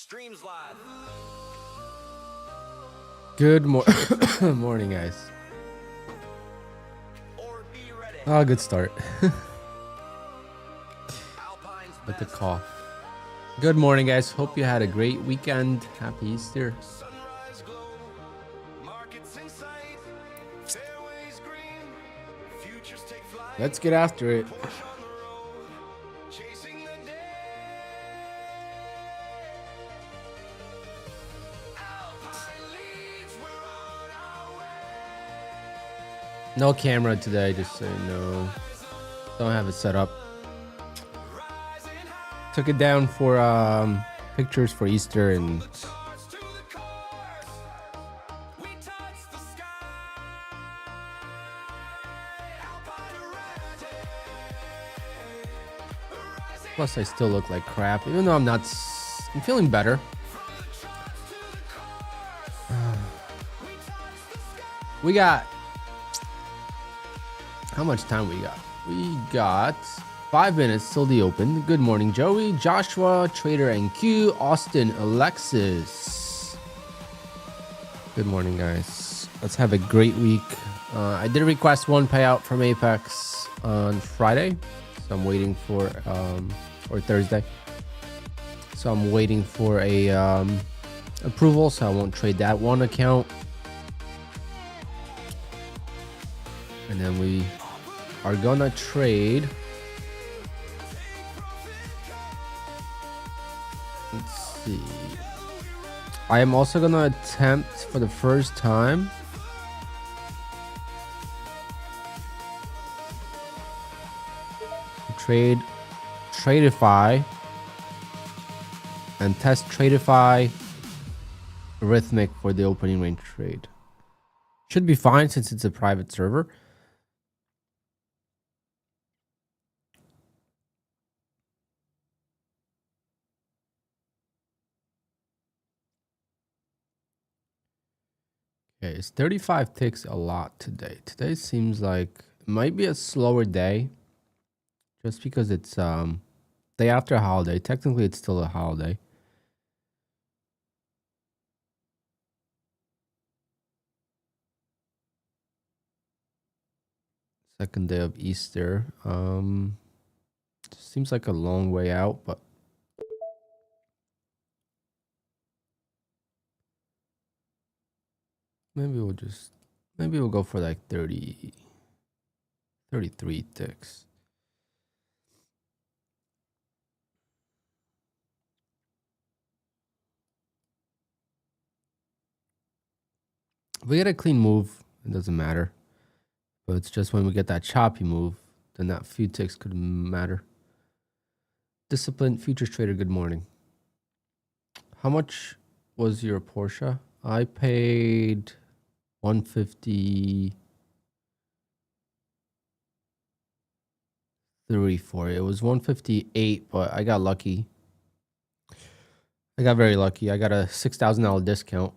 Streams live. Good morning, guys. Or be ready. Oh, good start. Alpine's With the best. cough. Good morning, guys. Hope you had a great weekend. Happy Easter. Sunrise glow. Markets in sight. Fairways green. Futures take flight. Let's get after it. Push on the road. Chasing the day. Alpine leads. We're on our way. No camera today, just so you know. Don't have it set up. Rising high. Took it down for pictures for Easter and Stars to the course. We touch the sky. Alpine rising. plus I still look like crap, even though I'm feeling better. We got, how much time we got? We got 5 minutes till the open. Good morning, Joey, Joshua, Trader NQ, Austin, Alexis. Good morning, guys. Let's have a great week. I did request one payout from Apex on Friday, so I'm waiting for, or Thursday. So I'm waiting for a approval, so I won't trade that one account. And then we are gonna trade. Let's see. I am also gonna attempt for the first time to trade TRADEIFY and test TRADEIFY Rhythmic for the opening range trade. Should be fine since it's a private server. Okay, it's 35 ticks a lot today. Today seems like it might be a slower day just because it's day after a holiday. Technically, it's still a holiday. Second day of Easter. Seems like a long way out, but maybe we'll go for like 33 ticks. If we get a clean move, it doesn't matter. But it's just when we get that choppy move, then that few ticks could matter. Disciplined futures trader, good morning. How much was your Porsche? I paid 153 for it. It was 158, but I got lucky. I got very lucky. I got a $6,000 discount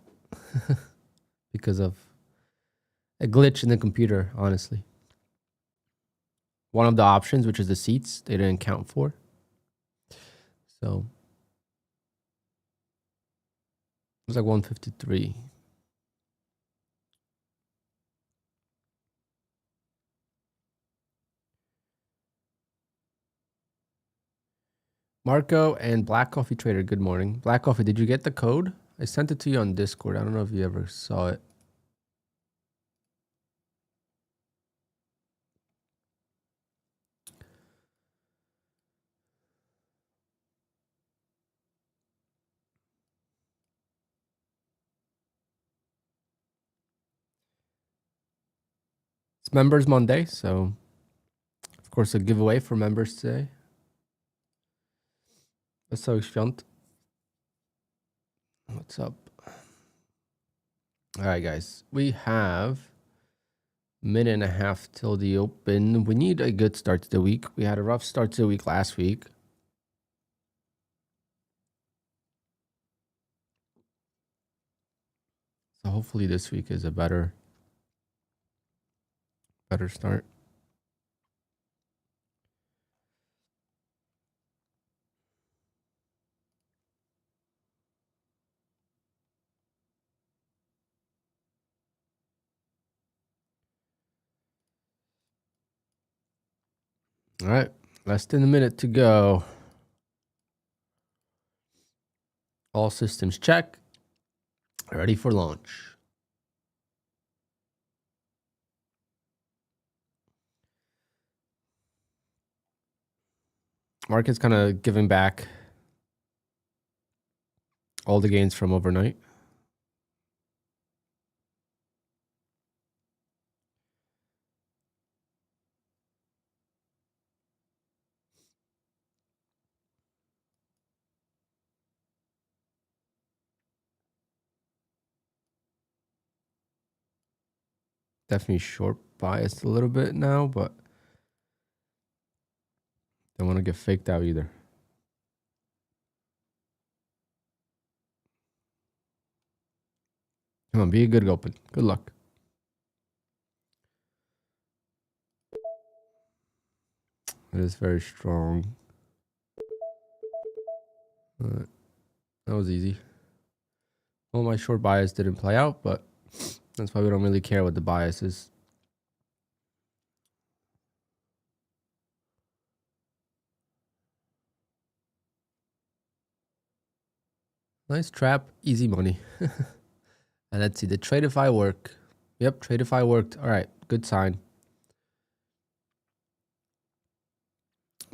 because of a glitch in the computer, honestly. One of the options, which is the seats, they didn't count for. So it was like 153. Marco and Black Coffee Trader, good morning. Black Coffee, did you get the code? I sent it to you on Discord. I don't know if you ever saw it. It's Members Monday, so of course a giveaway for members today. Wesołych świąt. What's up? All right, guys. We have a minute and a half till the open. We need a good start to the week. We had a rough start to the week last week. So hopefully this week is a better start. All right, less than a minute to go. All systems check. Ready for launch. Market's kind of giving back all the gains from overnight. Definitely short biased a little bit now, but don't want to get faked out either. Come on, be a good open. Good luck. It is very strong. That was easy. Well, my short bias didn't play out, but that's why we don't really care what the bias is. Nice trap, easy money. And let's see, the TRADEIFY work. Yep, TRADEIFY worked. All right, good sign.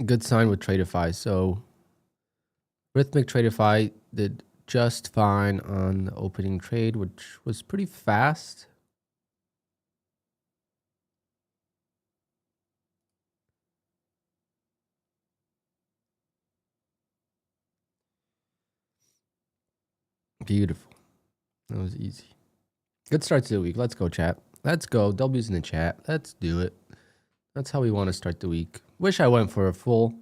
Good sign with TRADEIFY. So Rhythmic TRADEIFY did just fine on the opening trade, which was pretty fast. Beautiful. That was easy. Good start to the week. Let's go, chat. Let's go. W's in the chat. Let's do it. That's how we want to start the week. Wish I went for a full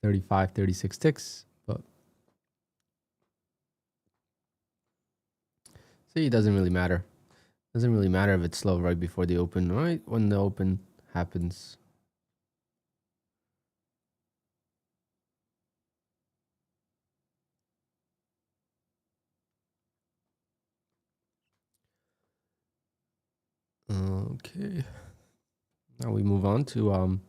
35, 36 ticks, but see, it doesn't really matter. Doesn't really matter if it's slow right before the open, right? When the open happens. Okay. Now we move on to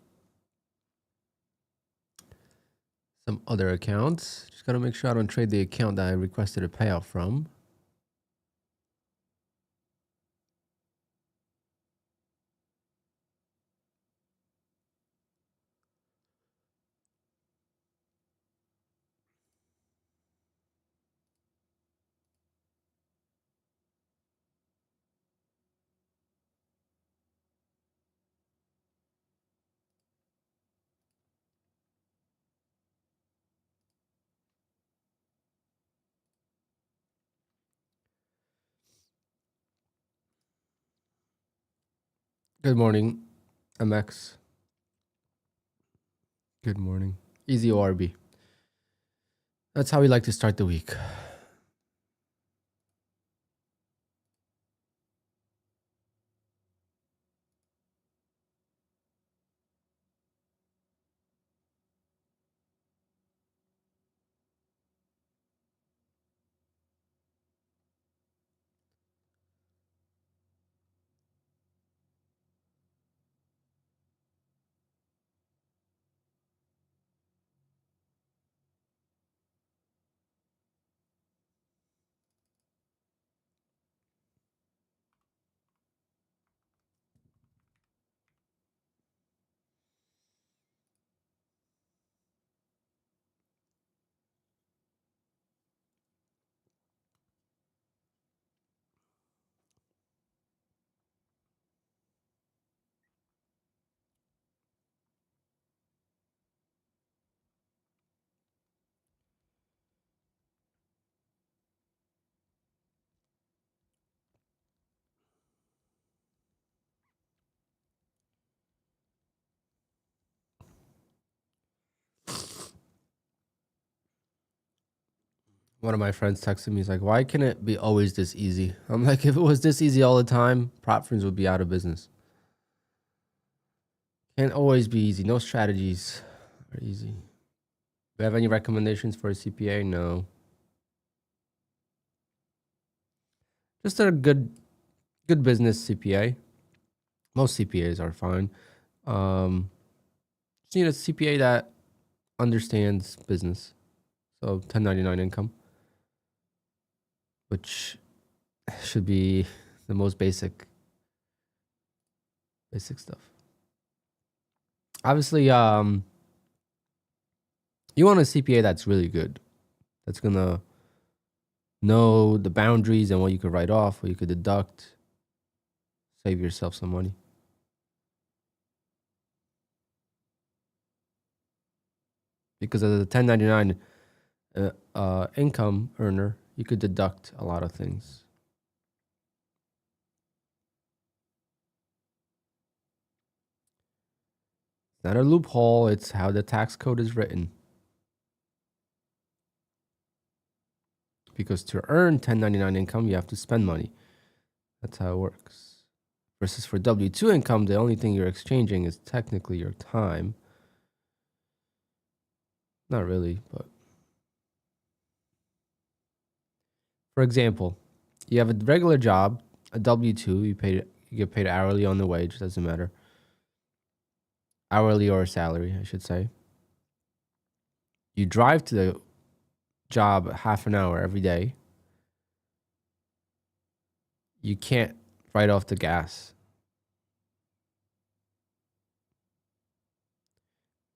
some other accounts. Just gotta make sure I don't trade the account that I requested a payout from. Good morning, MX. Good morning. Easy ORB. That's how we like to start the week. One of my friends texted me, he's like, why can it be always this easy? I'm like, if it was this easy all the time, prop firms would be out of business. Can't always be easy. No strategies are easy. Do you have any recommendations for a CPA? No. Just a good business CPA. Most CPAs are fine. Just need a CPA that understands business. So 1099 income, which should be the most basic stuff. Obviously, you want a CPA that's really good. That's gonna know the boundaries and what you could write off, what you could deduct, save yourself some money. Because as a 1099 income earner, you could deduct a lot of things. It's not a loophole, it's how the tax code is written. Because to earn 1099 income, you have to spend money. That's how it works. Versus for W-2 income, the only thing you're exchanging is technically your time. Not really, but for example, you have a regular job, a W-2, you get paid hourly on the wage, doesn't matter. Hourly or salary, I should say. You drive to the job half an hour every day. You can't write off the gas.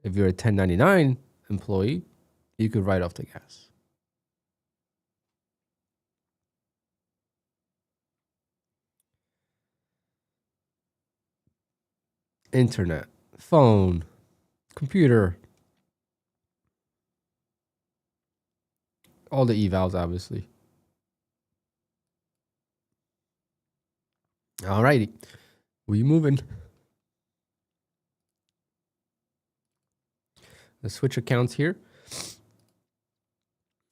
If you're a 1099 employee, you could write off the gas. Internet, phone, computer, all the evals, obviously. Alrighty, we moving. Let's switch accounts here.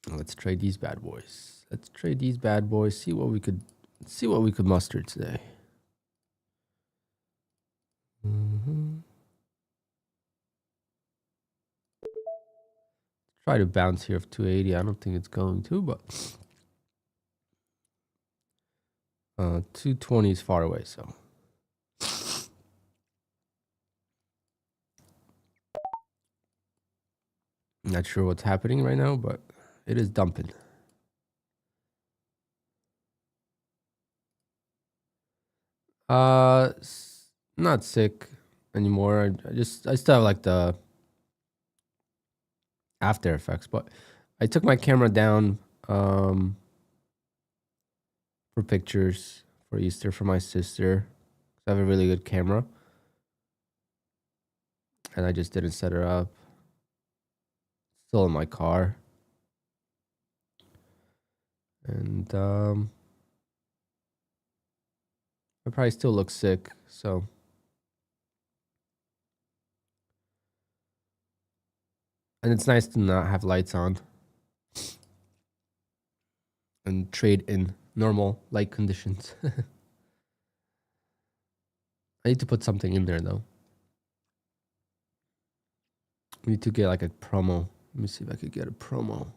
Let's trade these bad boys. Let's trade these bad boys. See what we could muster today. Try to bounce here of 280. I don't think it's going to, but 220 is far away, so. Not sure what's happening right now, but it is dumping. Not sick anymore. I still have like the after effects, but I took my camera down for pictures for Easter for my sister. I have a really good camera, and I just didn't set her up. Still in my car, and I probably still look sick, so. And it's nice to not have lights on and trade in normal light conditions. I need to put something in there though. We need to get like a promo. Let me see if I could get a promo.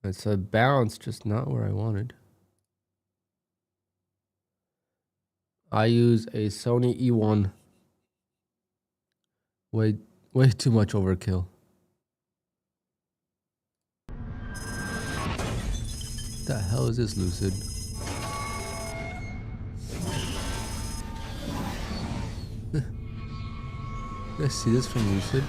It's a bounce, just not where I wanted. I use a Sony E1. Way too much overkill. What the hell is this, Lucid? Let's see this from Lucid.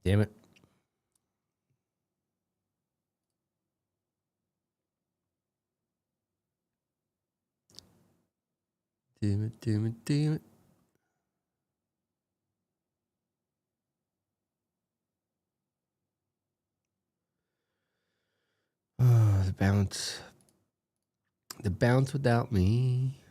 Damn it. Damn it, damn it, damn it. Oh, the bounce. The bounce without me.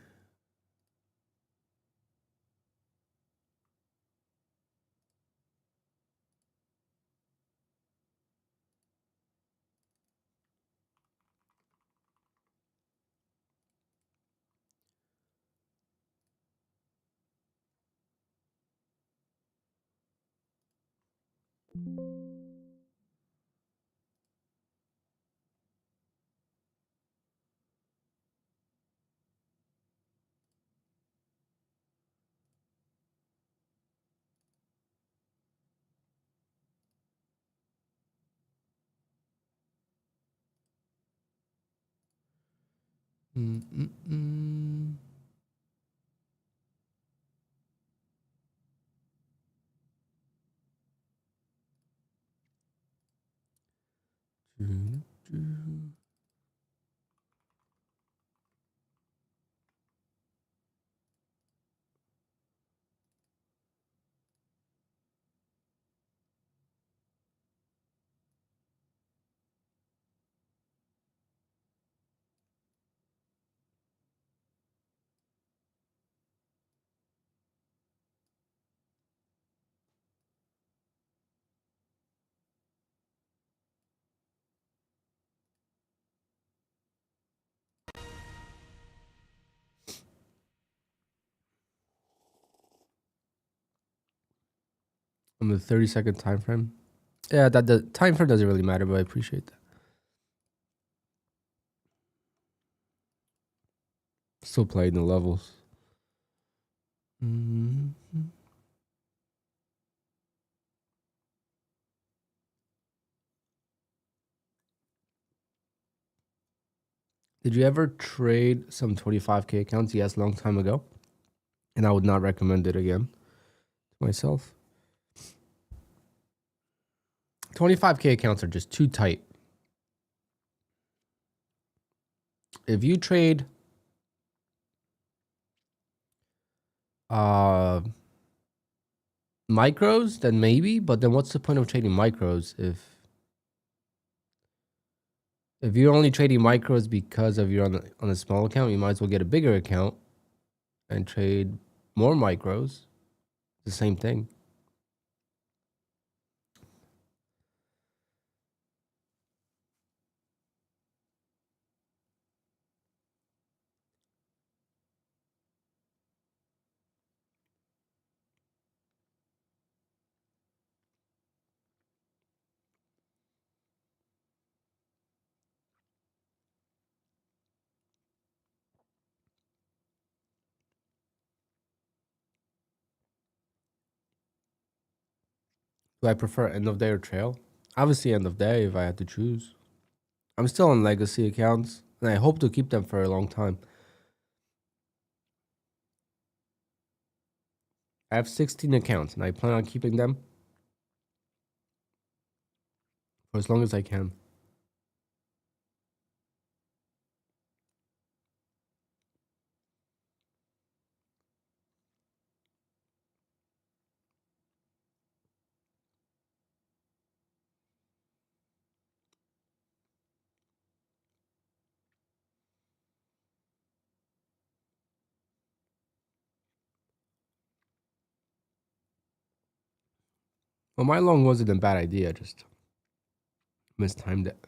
Mm-mm-mm. On the 30-second time frame. Yeah, that the time frame doesn't really matter, but I appreciate that. Still playing the levels. Mm-hmm. Did you ever trade some 25K accounts? Yes, long time ago. And I would not recommend it again to myself. 25K accounts are just too tight. If you trade micros, then maybe, but then what's the point of trading micros if you're only trading micros because of you're on a small account, you might as well get a bigger account and trade more micros. The same thing. Do I prefer end of day or trail? Obviously end of day if I had to choose. I'm still on legacy accounts and I hope to keep them for a long time. I have 16 accounts and I plan on keeping them for as long as I can. Well, my long wasn't a bad idea, just mistimed it.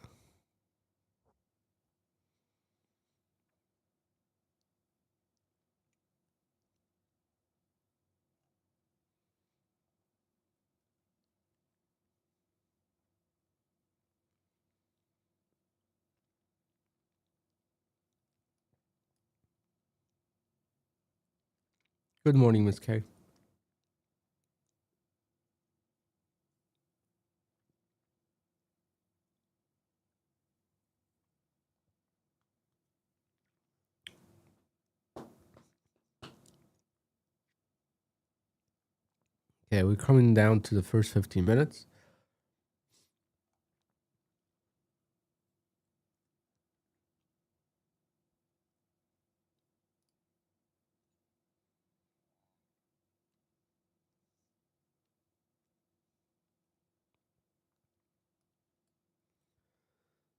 Good morning, Miss K. Okay, we're coming down to the first 15 minutes.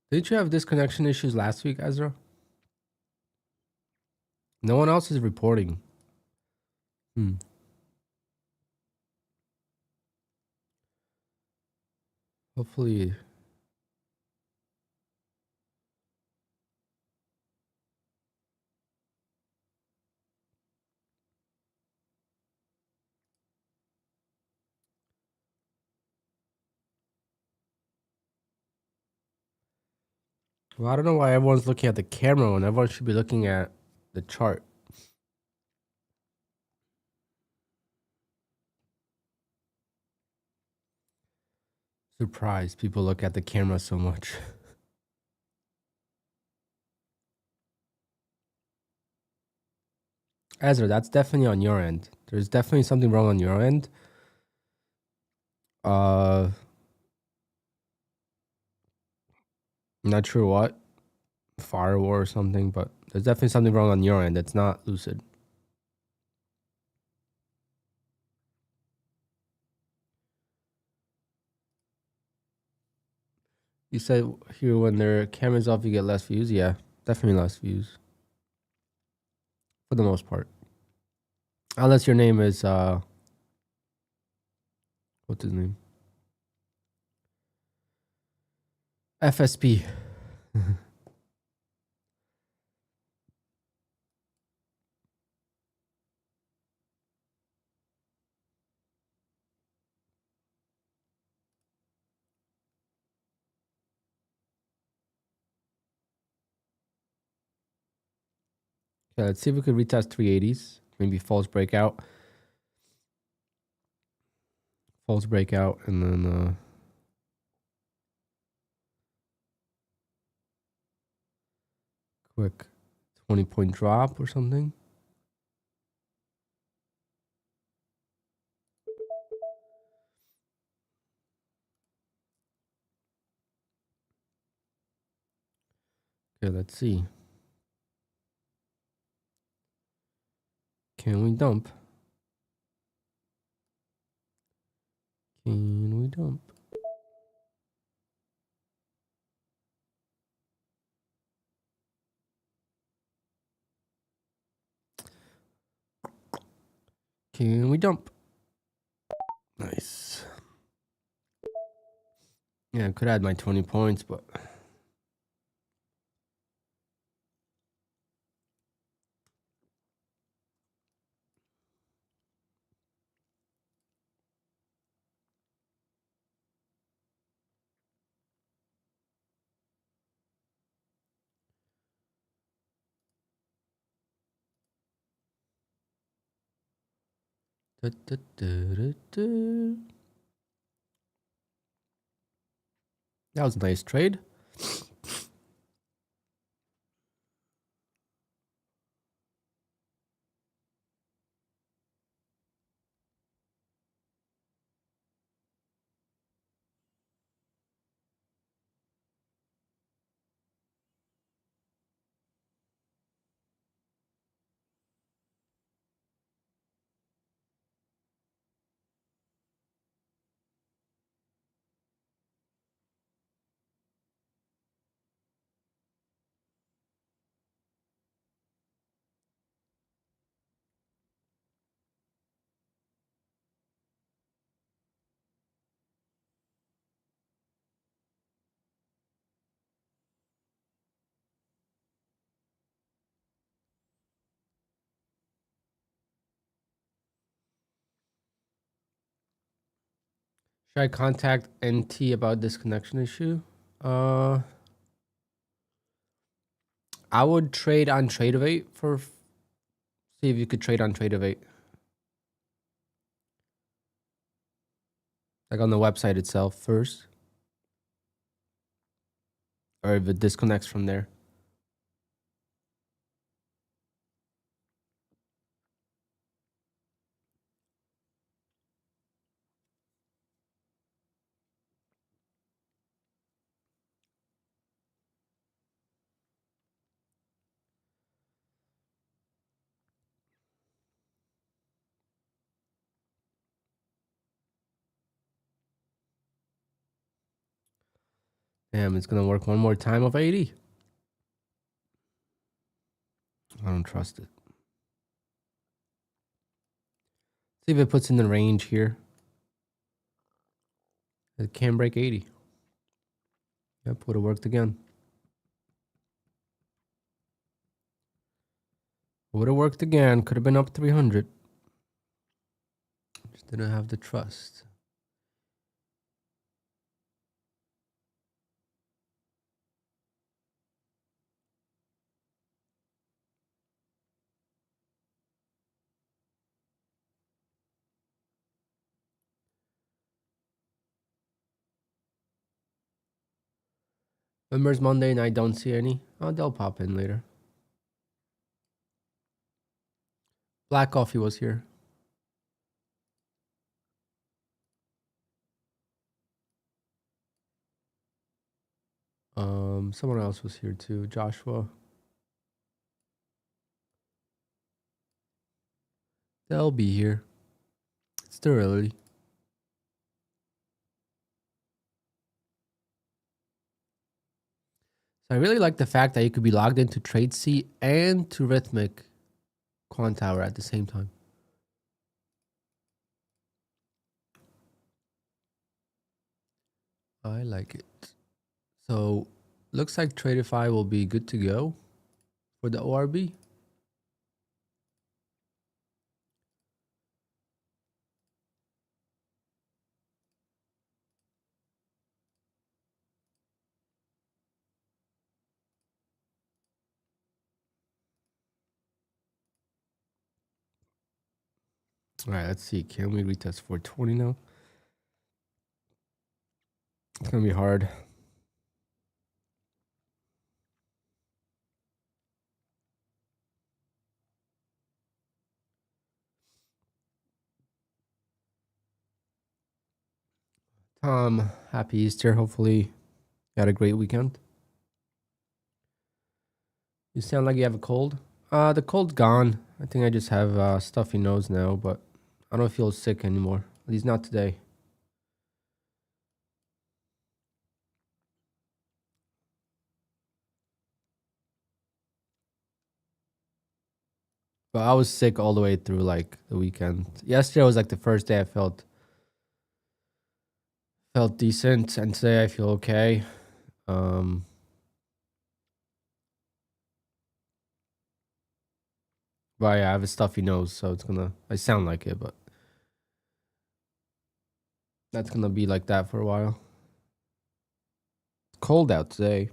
Didn't you have disconnection issues last week, Ezra? No one else is reporting. Hopefully. Well, I don't know why everyone's looking at the camera when everyone should be looking at the chart. Surprised people look at the camera so much. Ezra, that's definitely on your end. There's definitely something wrong on your end. I'm not sure what. Firewall or something, but there's definitely something wrong on your end. It's not Lucid. You said here when their camera's off, you get less views. Yeah, definitely less views for the most part. Unless your name is what's his name? FSP. Yeah, let's see if we could retest 380s. Maybe false breakout. False breakout, and then quick 20-point drop or something. Okay, let's see. Can we dump? Can we dump? Can we dump? Nice. Yeah, I could add my 20 points, but that was a nice trade. Should I contact NT about this connection issue? I would trade on TRADEIFY for see if you could trade on TRADEIFY. Like on the website itself first. Or if it disconnects from there. Damn, it's gonna work one more time of 80. I don't trust it. See if it puts in the range here. It can break 80. Yep, would have worked again. Would have worked again. Could have been up 300. Just didn't have the trust. Members Monday and I don't see any. Oh, they'll pop in later. Black Coffee was here. Someone else was here too. Joshua. They'll be here. It's too early. So I really like the fact that you could be logged into TRADEIFY and to Rhythmic QUANTOWER at the same time. I like it. So looks like TRADEIFY will be good to go for the ORB. All right, let's see. Can we retest 420 now? It's gonna be hard. Tom, happy Easter. Hopefully you had a great weekend. You sound like you have a cold. The cold's gone. I think I just have stuffy nose now, but I don't feel sick anymore. At least not today. But I was sick all the way through like the weekend. Yesterday was like the first day I felt decent, and today I feel okay. But yeah, I have a stuffy nose, so I sound like it, but that's gonna be like that for a while. It's cold out today.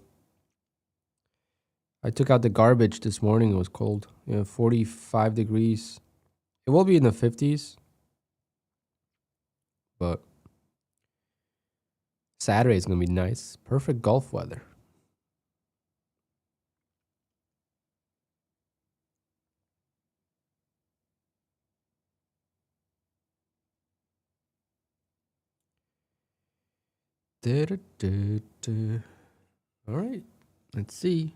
I took out the garbage this morning. It was cold. 45 degrees. It will be in the 50s, but Saturday is gonna be nice. Perfect golf weather. All right, let's see.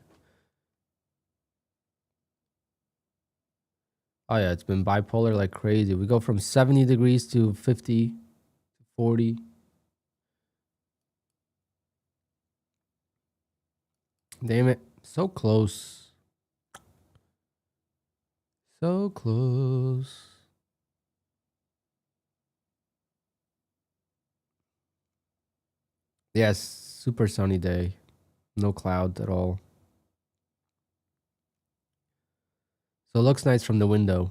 Oh yeah, it's been bipolar like crazy. We go from 70 degrees to 50, 40. Damn it. So close. So close. Yes, super sunny day. No clouds at all. So it looks nice from the window.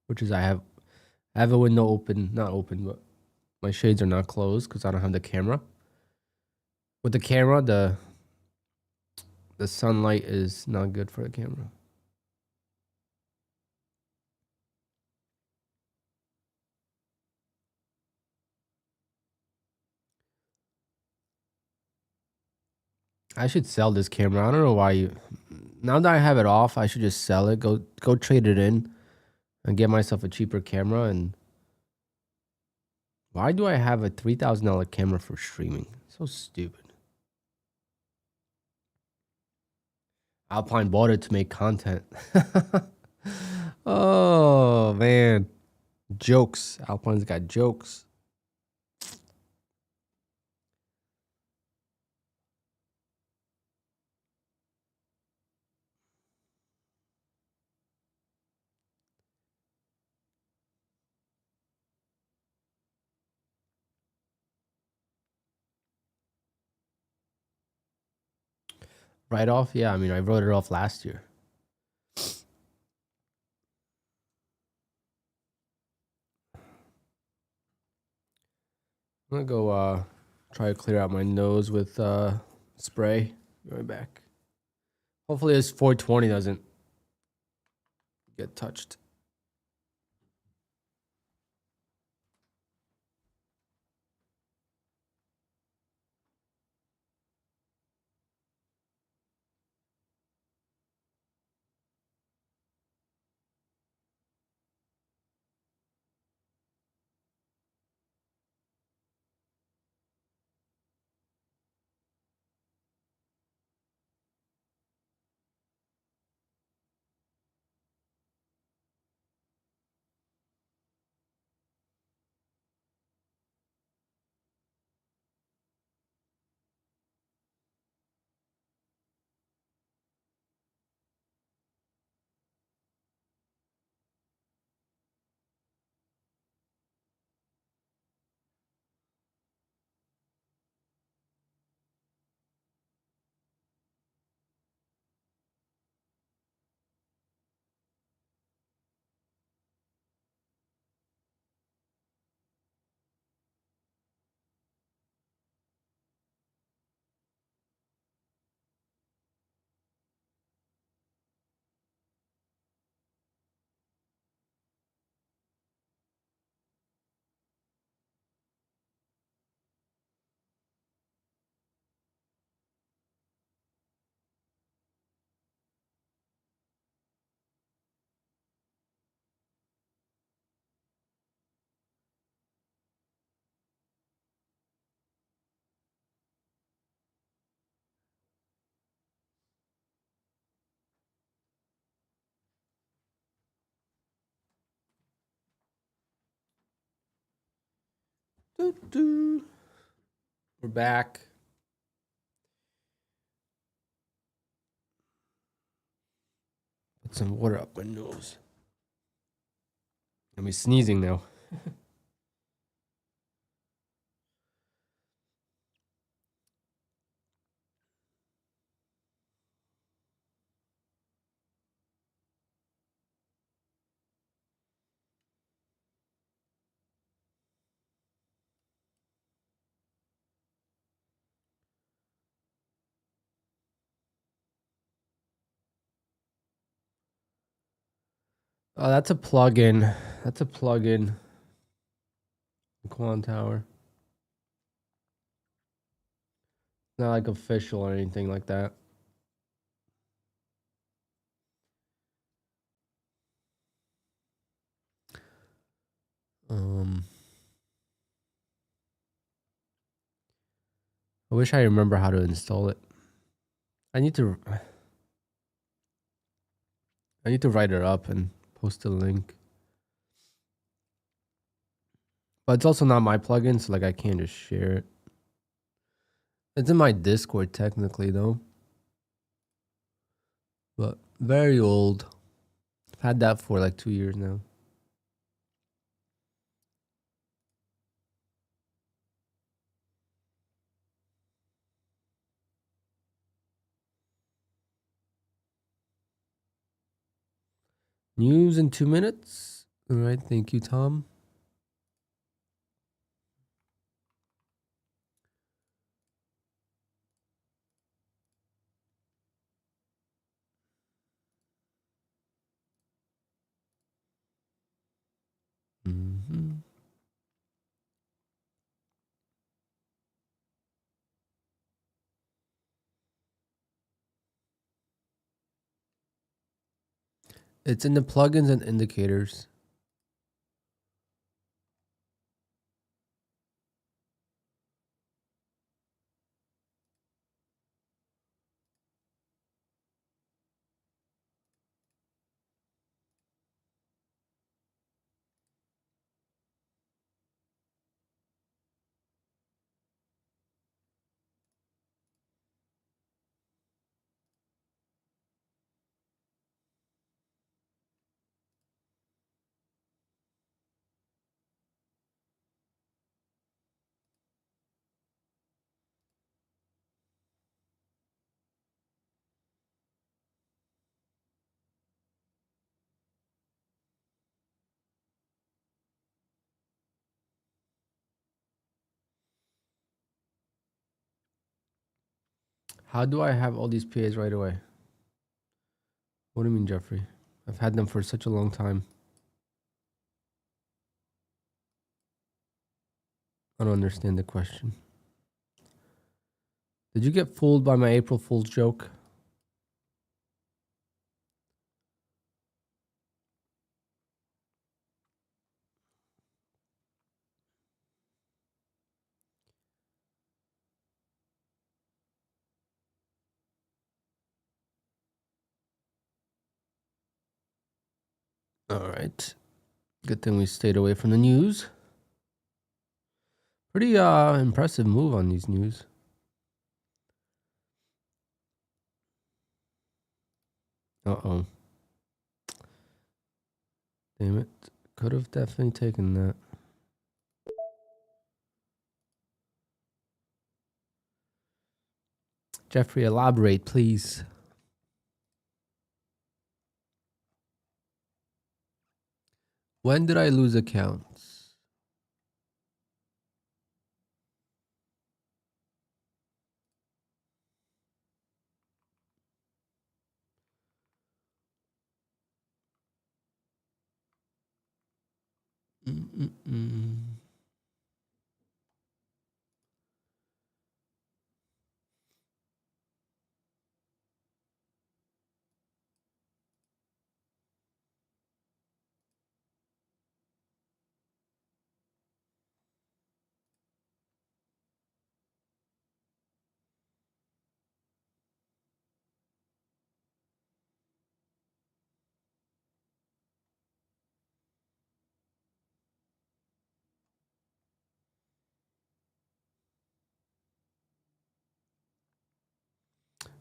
Which is I have a window open, not open, but my shades are not closed because I don't have the camera. With the camera, the sunlight is not good for the camera. I should sell this camera. I don't know why you. Now that I have it off, I should just sell it. Go trade it in, and get myself a cheaper camera. And why do I have a $3,000 camera for streaming? So stupid. Alpine bought it to make content. Oh man, Jokes. Alpine's got jokes. Write off? Yeah, I mean, I wrote it off last year. I'm gonna go try to clear out my nose with spray. Be right back. Hopefully this 420 doesn't get touched. Doo-doo. We're back. Put some water up my nose. I'm sneezing now. Oh, that's a plugin. That's a plugin. QUANTOWER. Not like official or anything like that. I wish I remember how to install it. I need to write it up and post a link. But it's also not my plugin, so like I can't just share it. It's in my Discord technically though. But very old. I've had that for like 2 years now. News in 2 minutes. All right, thank you, Tom. Mm-hmm. It's in the plugins and indicators. How do I have all these PAs right away? What do you mean, Jeffrey? I've had them for such a long time. I don't understand the question. Did you get fooled by my April Fool's joke? All right. Good thing we stayed away from the news. Pretty impressive move on these news. Uh-oh. Damn it. Could have definitely taken that. Jeffrey, elaborate, please. When did I lose accounts?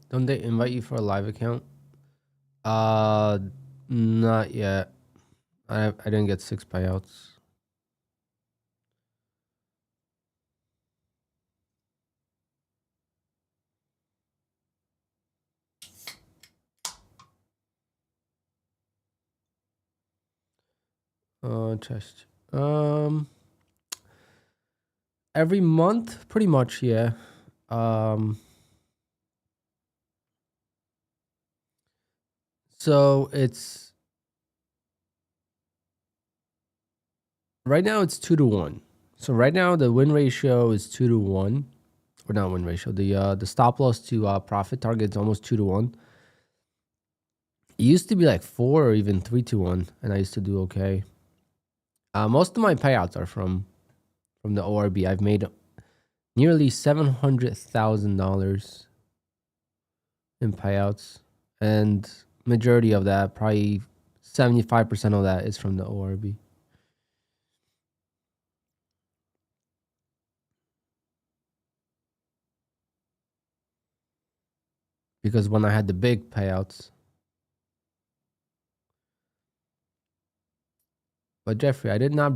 Don't they invite you for a live account? Not yet. I didn't get 6 payouts. Chest. Every month, pretty much, yeah. So it's right now it's 2-1. So right now the win ratio is 2-1, or not win ratio. The stop loss to profit target is almost 2-1. It used to be like 4 or even 3-1, and I used to do okay. Most of my payouts are from the ORB. I've made nearly $700,000 in payouts, and majority of that, probably 75% of that, is from the ORB. Because when I had the big payouts. But Jeffrey, I did not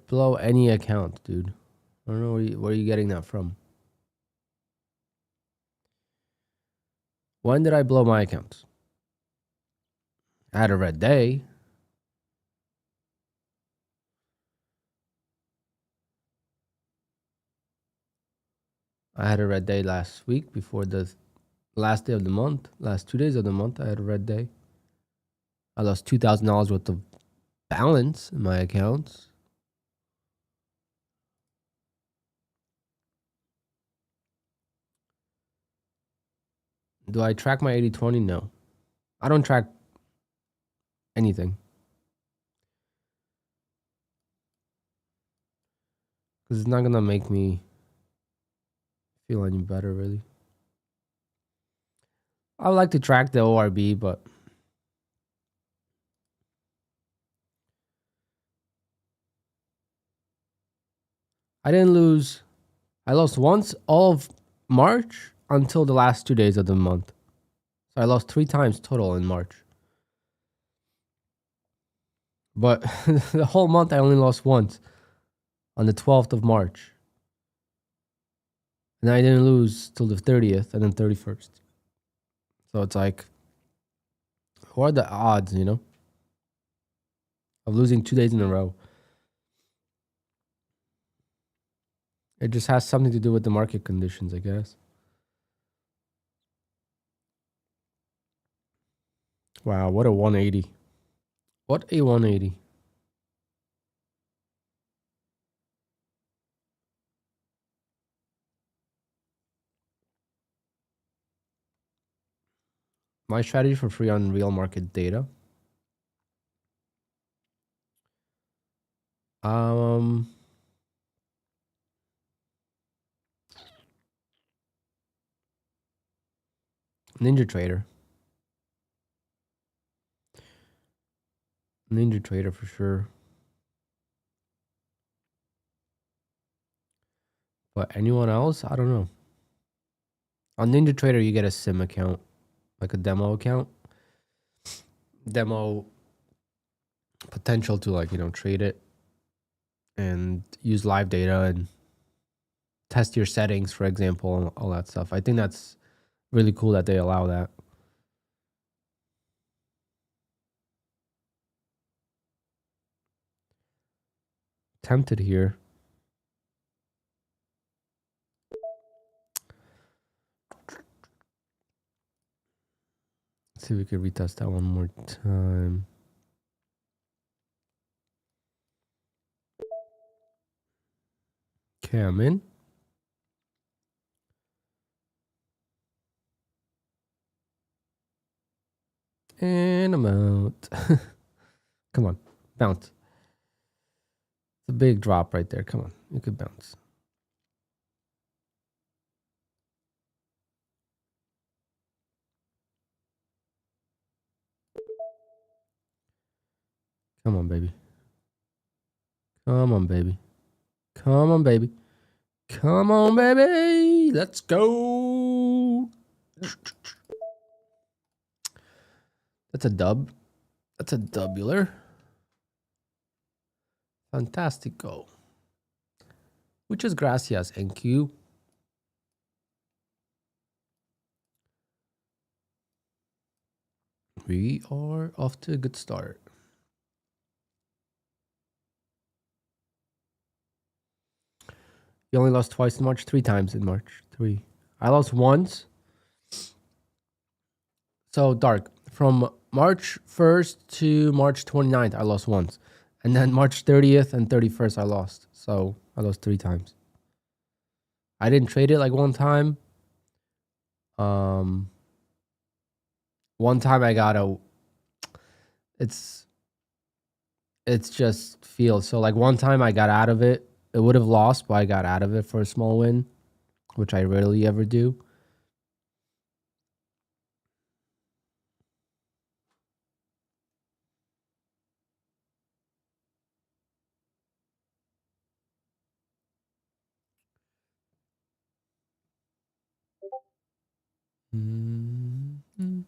blow any account, dude. I don't know where are you getting that from. When did I blow my accounts? I had a red day. I had a red day last week before the last day of the month. Last 2 days of the month, I had a red day. I lost $2,000 worth of balance in my accounts. Do I track my 80/20? No. I don't track anything. Because it's not going to make me feel any better, really. I would like to track the ORB, but I didn't lose. I lost once all of March until the last 2 days of the month. So I lost 3 times total in March. But the whole month I only lost once on the 12th of March. And I didn't lose till the 30th and then 31st. So it's like, what are the odds, you know, of losing 2 days in a row? It just has something to do with the market conditions, I guess. Wow, what a 180. What a 180. My strategy for free on real market data. Um, Ninja Trader. Ninja Trader for sure. But anyone else? I don't know. On Ninja Trader, you get a sim account, like a demo account. Demo potential to, like, trade it and use live data and test your settings, for example, and all that stuff. I think that's really cool that they allow that. Tempted here. Let's see if we can retest that one more time. Okay, I'm in. And I'm out. Come on, bounce. It's a big drop right there. Come on, you could bounce. Come on, baby. Come on, baby. Come on, baby. Come on, baby. Let's go. That's a dub. That's a dubular. Fantastico. Muchas gracias, NQ. We are off to a good start. You only lost twice in March, 3 times in March. 3. I lost once. So dark. From March 1st to March 29th, I lost once. And then March 30th and 31st, I lost. So I lost 3 times. I didn't trade it like one time. One time I got a. It's just feels. So like one time I got out of it. It would have lost, but I got out of it for a small win, which I rarely ever do. Mm-hmm.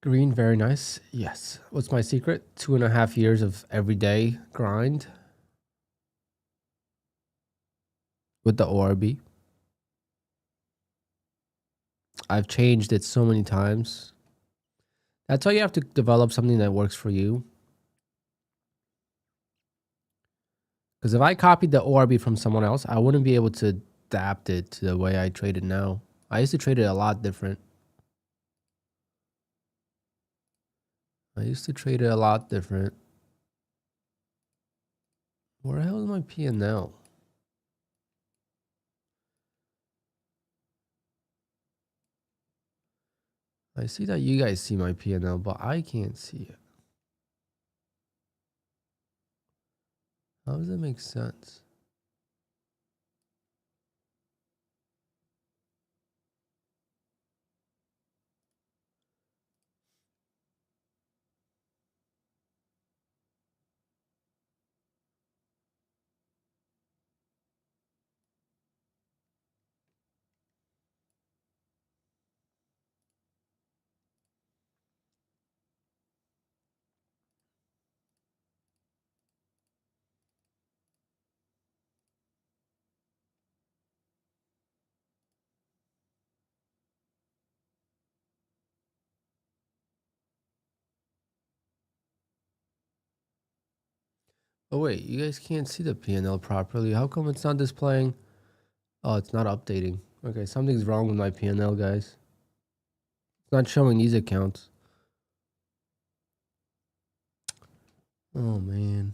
Green, very nice. Yes. What's my secret? 2.5 years of everyday grind with the ORB. I've changed it so many times. That's why you have to develop something that works for you. Because if I copied the ORB from someone else, I wouldn't be able to adapt it to the way I trade it now. I used to trade it a lot different. Where the hell is my P&L? I see that you guys see my P&L, but I can't see it. How does that make sense? Oh wait, you guys can't see the P&L properly. How come it's not displaying? Oh, it's not updating. Okay, something's wrong with my P&L, guys. It's not showing these accounts. Oh man.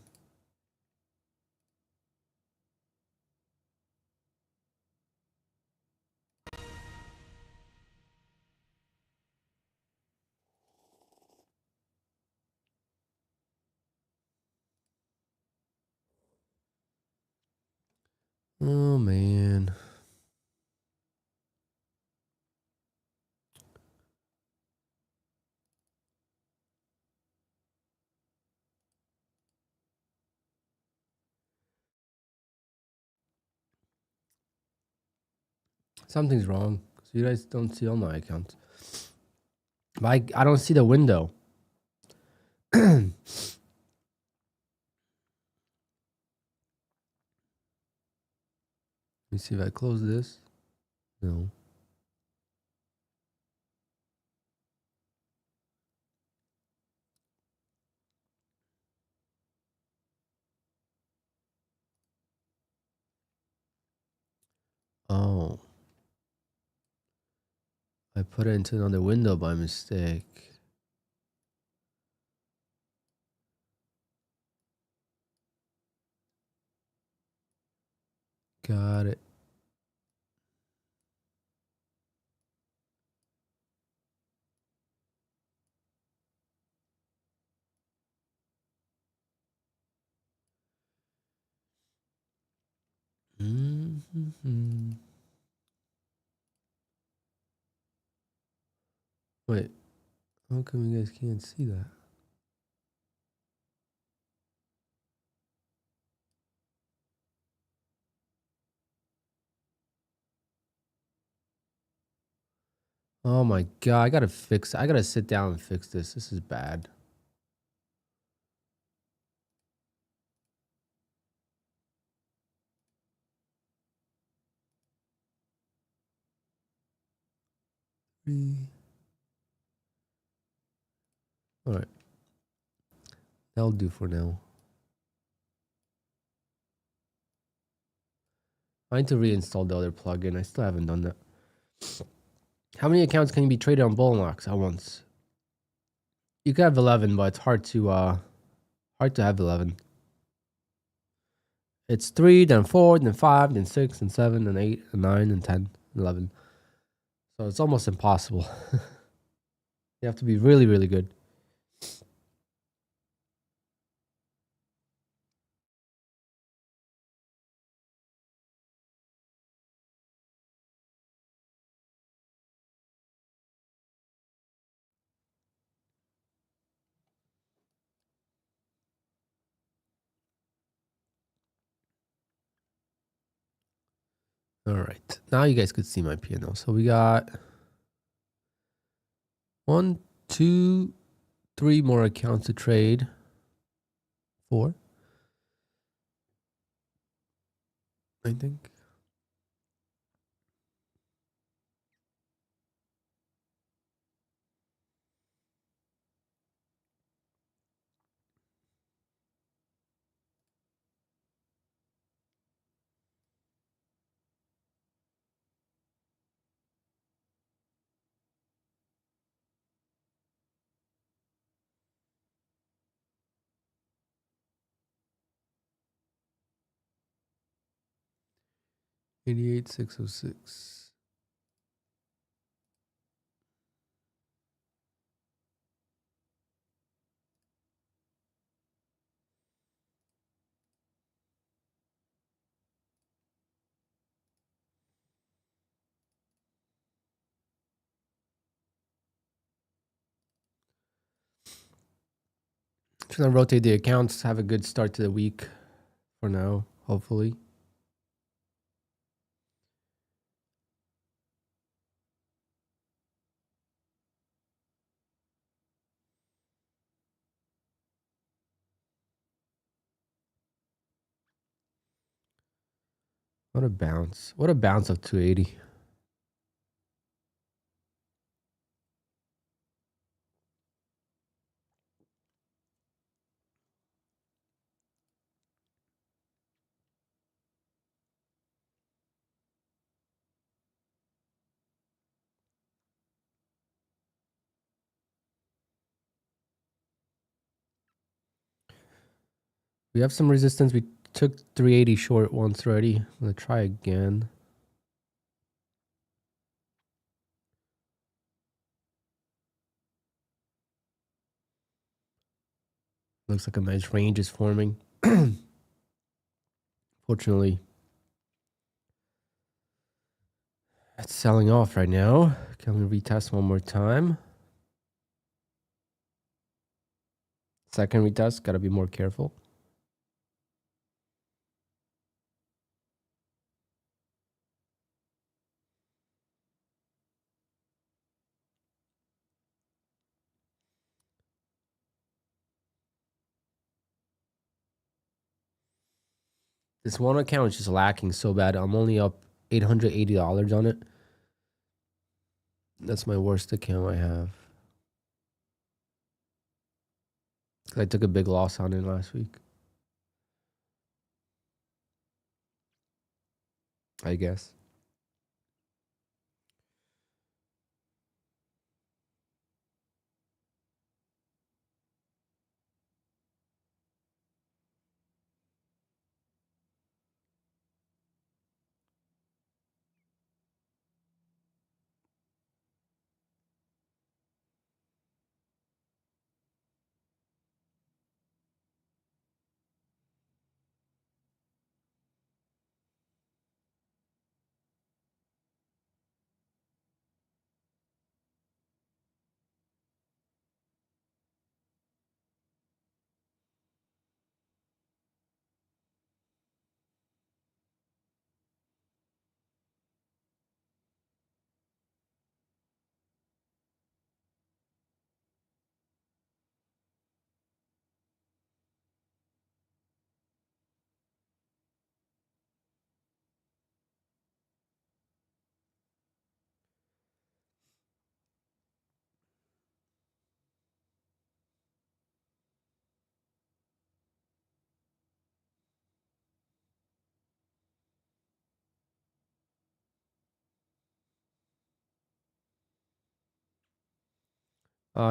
Oh man. Something's wrong. So you guys don't see all my accounts. But I don't see the window. Let me see if I close this. No. Oh. I put it into another window by mistake. Got it. Mm-hmm. Wait, how come you guys can't see that? Oh my god, I gotta fix it. I gotta sit down and fix this. This is bad. Alright. That'll do for now. I need to reinstall the other plugin. I still haven't done that. How many accounts can be traded on bull locks at once? You can have 11, but it's hard to have 11. It's 3, then 4, then 5, then 6, then 7, then 8, and 9, and 10, 11. So it's almost impossible. You have to be really, really good. All right. Now you guys could see my P&L. So we got 1, 2, 3 more accounts to trade. 4, I think. 88,606. Just gonna rotate the accounts, have a good start to the week for now, hopefully. What a bounce. What a bounce of 280. We have some resistance. We took 380 short once already. I'm gonna try again. Looks like a nice range is forming. Fortunately, it's selling off right now. Can we retest one more time? Second retest, gotta be more careful. This one account is just lacking so bad. I'm only up $880 on it. That's my worst account I have. I took a big loss on it last week, I guess.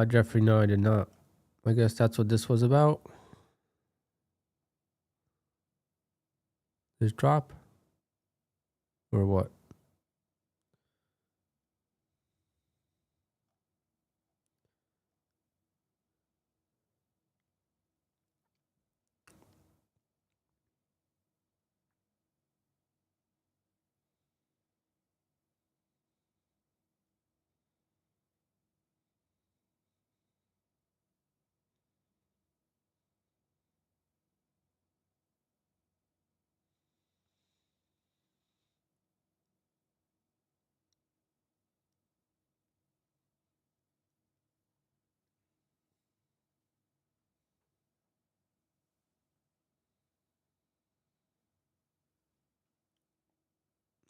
Jeffrey, no, I did not. I guess that's what this was about. This drop? Or what?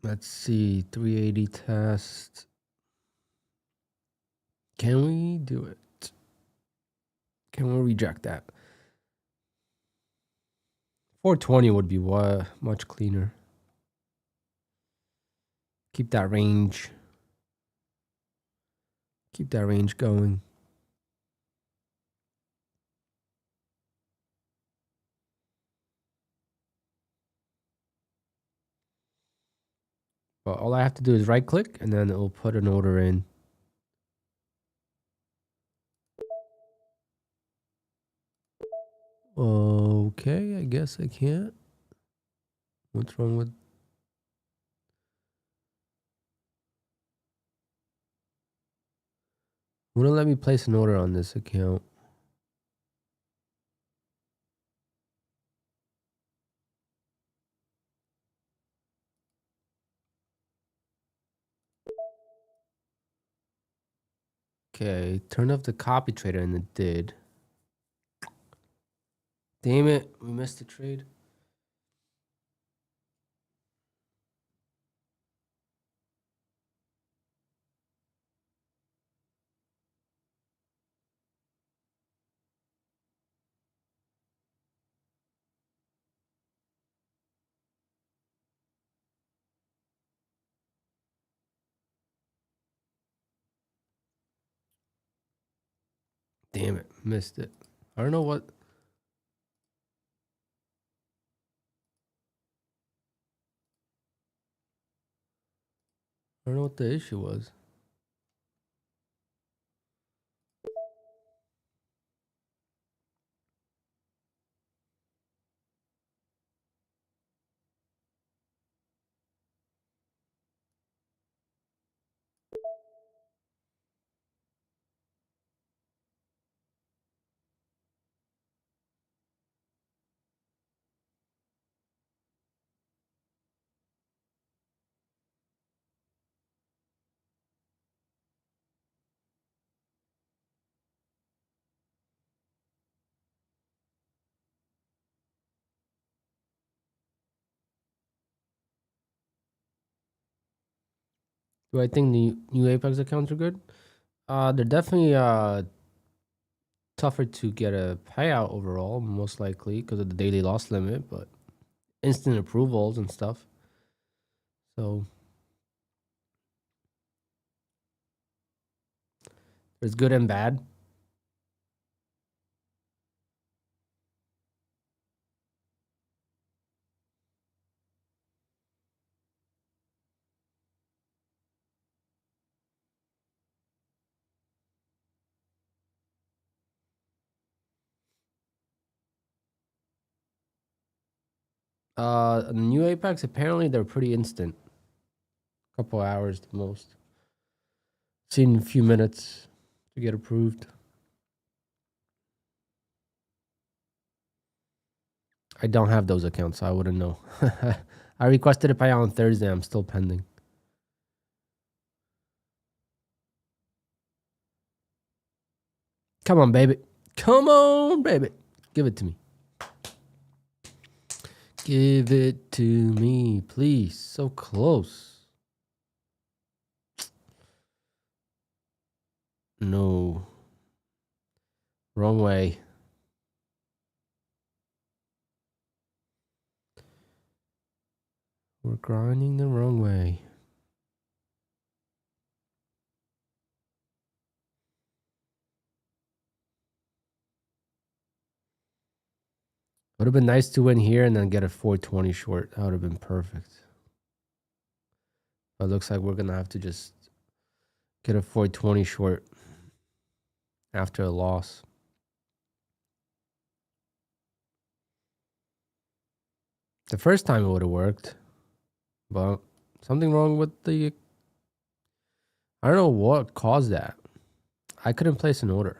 Let's see. 380 test. Can we do it? Can we reject that? 420 would be much cleaner. Keep that range. Keep that range going. But all I have to do is right click and then it'll put an order in. Okay, I guess I can't. What's wrong with... Wouldn't let me place an order on this account. Okay, turn off the copy trader and it did. Damn it, we missed the trade. Damn it, missed it. I don't know what... I don't know what the issue was. Do I think the new Apex accounts are good? They're definitely tougher to get a payout overall, most likely because of the daily loss limit, but instant approvals and stuff. So there's good and bad. New Apex, apparently they're pretty instant. Couple hours the most. Seen a few minutes to get approved. I don't have those accounts, so I wouldn't know. I requested a payout on Thursday. I'm still pending. Come on, baby. Come on, baby. Give it to me. Give it to me, please. So close. No. Wrong way. We're grinding the wrong way. Would have been nice to win here and then get a 420 short. That would have been perfect. But it looks like we're going to have to just get a 420 short after a loss. The first time it would have worked. But something wrong with the... I don't know what caused that. I couldn't place an order.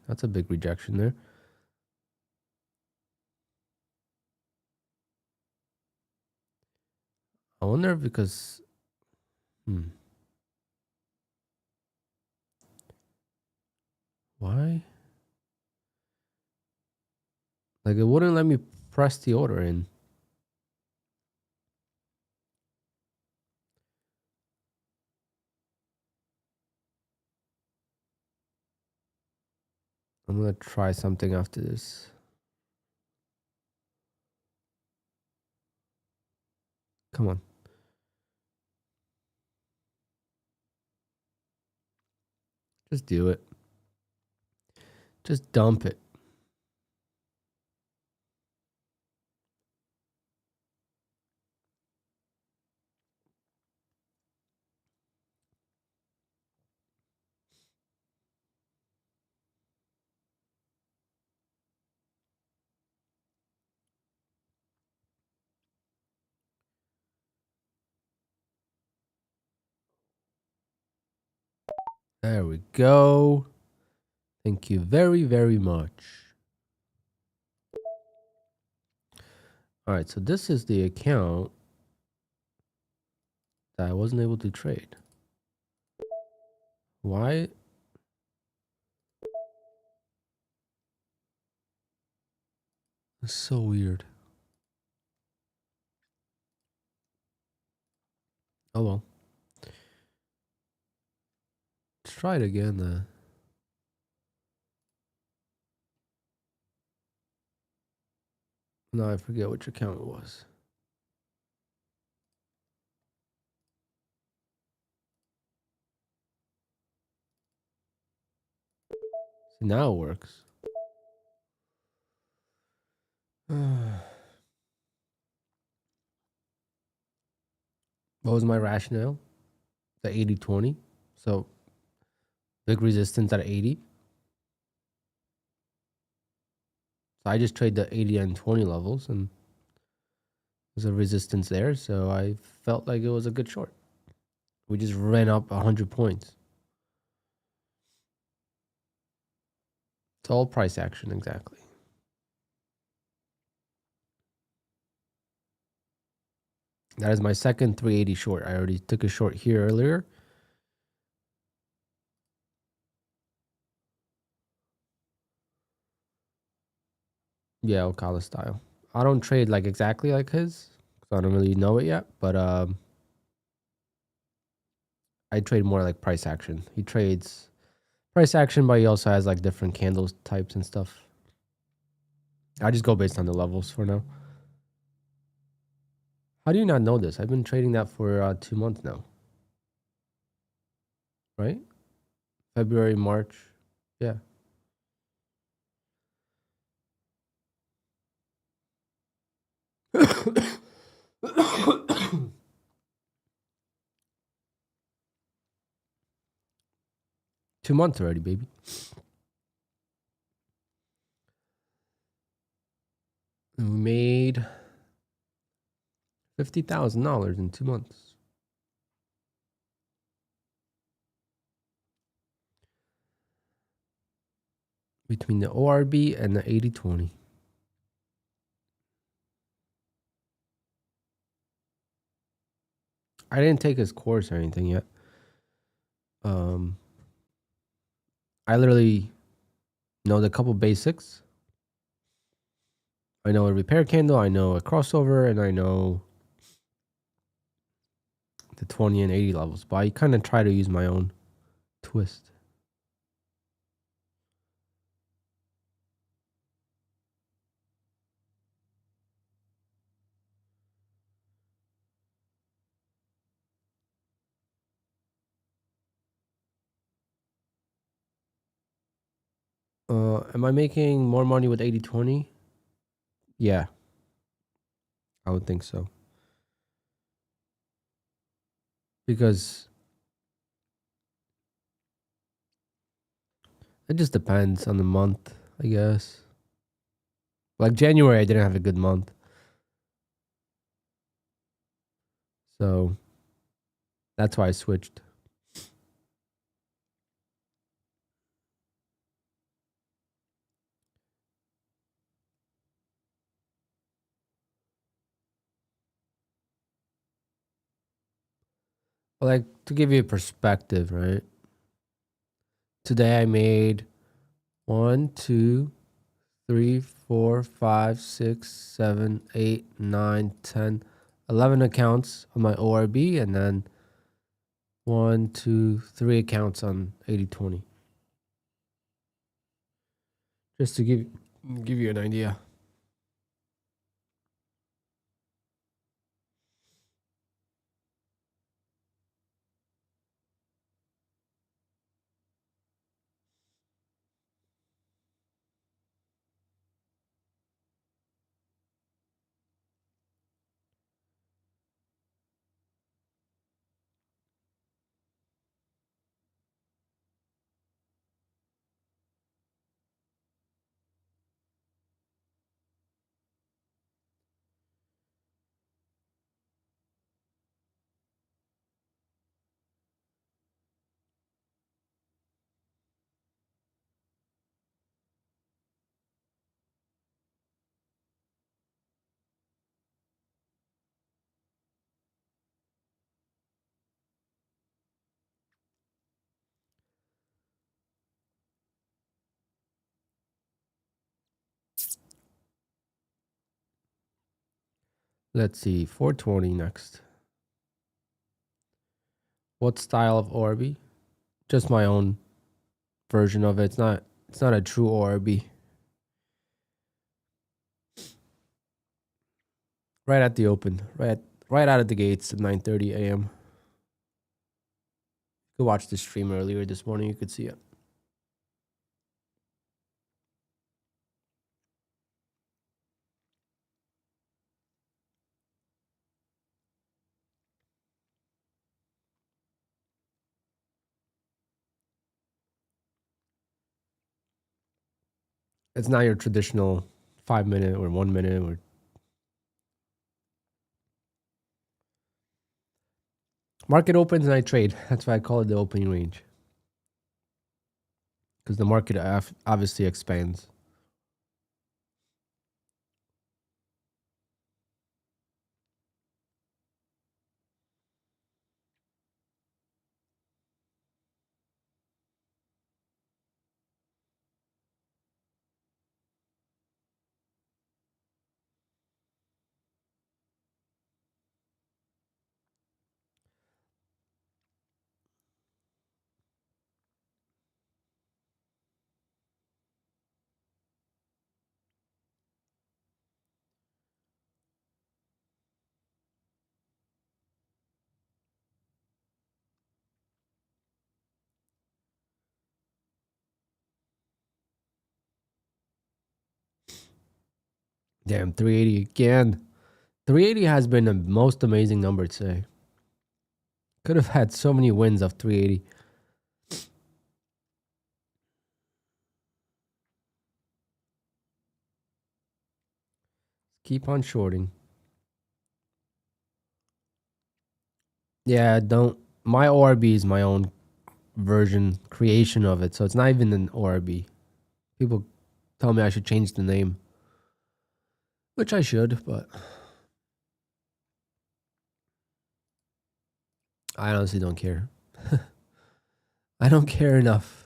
That's a big rejection there. I wonder if because... Why? Like it wouldn't let me press the order in. I'm gonna try something after this. Come on. Just do it. Just dump it. There we go. Thank you very, very much. All right, so this is the account that I wasn't able to trade. Why? It's so weird. Oh well. Let's try it again then. No, I forget which account it was. See, now it works. What was my rationale? The 80-20. So big resistance at 80. So I just trade the 80 and 20 levels, and there's a resistance there. So I felt like it was a good short. We just ran up 100 points. It's all price action, exactly. That is my second 380 short. I already took a short here earlier. Yeah, Ocala style. I don't trade like exactly like his, so I don't really know it yet. But I trade more like price action. He trades price action, but he also has like different candles types and stuff. I just go based on the levels for now. How do you not know this? I've been trading that for 2 months now. Right? February, March. Yeah. Two months already, baby. We made $50,000 in 2 months. Between the ORB and the 80-20. I didn't take his course or anything yet. I literally know the couple basics. I know a repair candle, I know a crossover, and I know the 20 and 80 levels. But I kind of try to use my own twist. Am I making more money with 80-20? Yeah, I would think so. Because it just depends on the month, I guess. Like January, I didn't have a good month. So that's why I switched. But like to give you a perspective, right? Today I made 1, 2, 3, 4, 5, 6, 7, 8, 9, 10, 11 accounts on my ORB, and then 1, 2, 3 accounts on 80-20. Just to give you an idea. Let's see, 420 next. What style of ORB? Just my own version of it. It's not a true ORB. Right at the open, right out of the gates at 9:30 a.m. You could watch the stream earlier this morning. You could see it. It's not your traditional 5 minute or 1 minute or market opens and I trade. That's why I call it the opening range. Because the market obviously expands. Damn, 380 again. 380 has been the most amazing number today. Could have had so many wins of 380. Keep on shorting. Yeah, don't. My ORB is my own version, creation of it. So it's not even an ORB. People tell me I should change the name, which I should, but I honestly don't care. I don't care enough.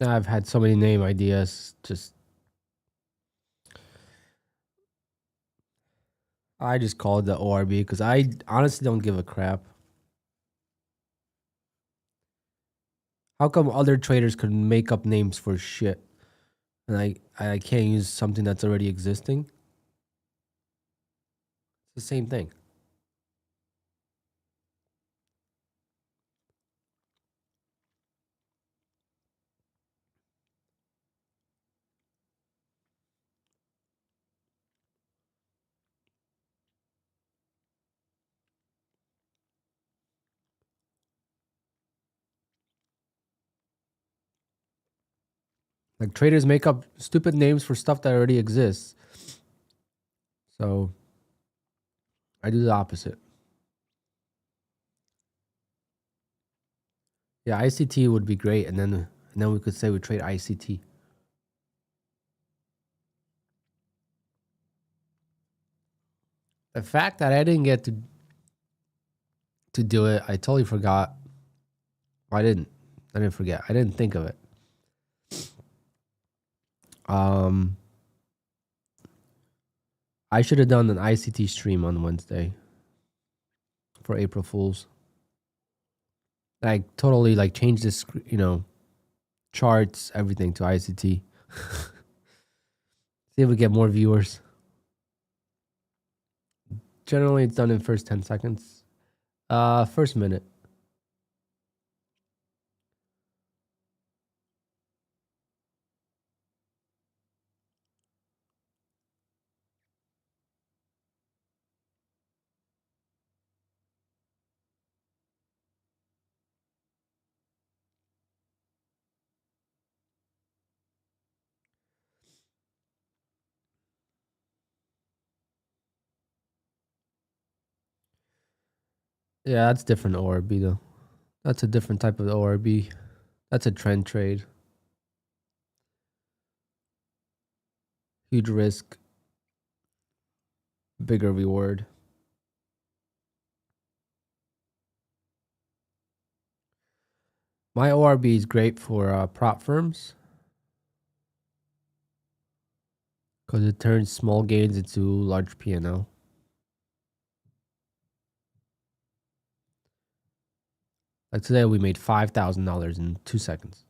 I've had so many name ideas. I just call it the ORB because I honestly don't give a crap. How come other traders could make up names for shit and I can't use something that's already existing? It's the same thing. Like traders make up stupid names for stuff that already exists. So I do the opposite. Yeah, ICT would be great, and then we could say we trade ICT. The fact that I didn't get to do it, I totally forgot. I didn't forget. I didn't think of it. I should have done an ICT stream on Wednesday for April Fools. Like totally like change this, charts, everything to ICT. See if we get more viewers. Generally, it's done in first 10 seconds. First minute. Yeah, that's different ORB though. That's a different type of ORB. That's a trend trade. Huge risk, bigger reward. My ORB is great for prop firms because it turns small gains into large P&L. Like today, we made $5,000 in 2 seconds.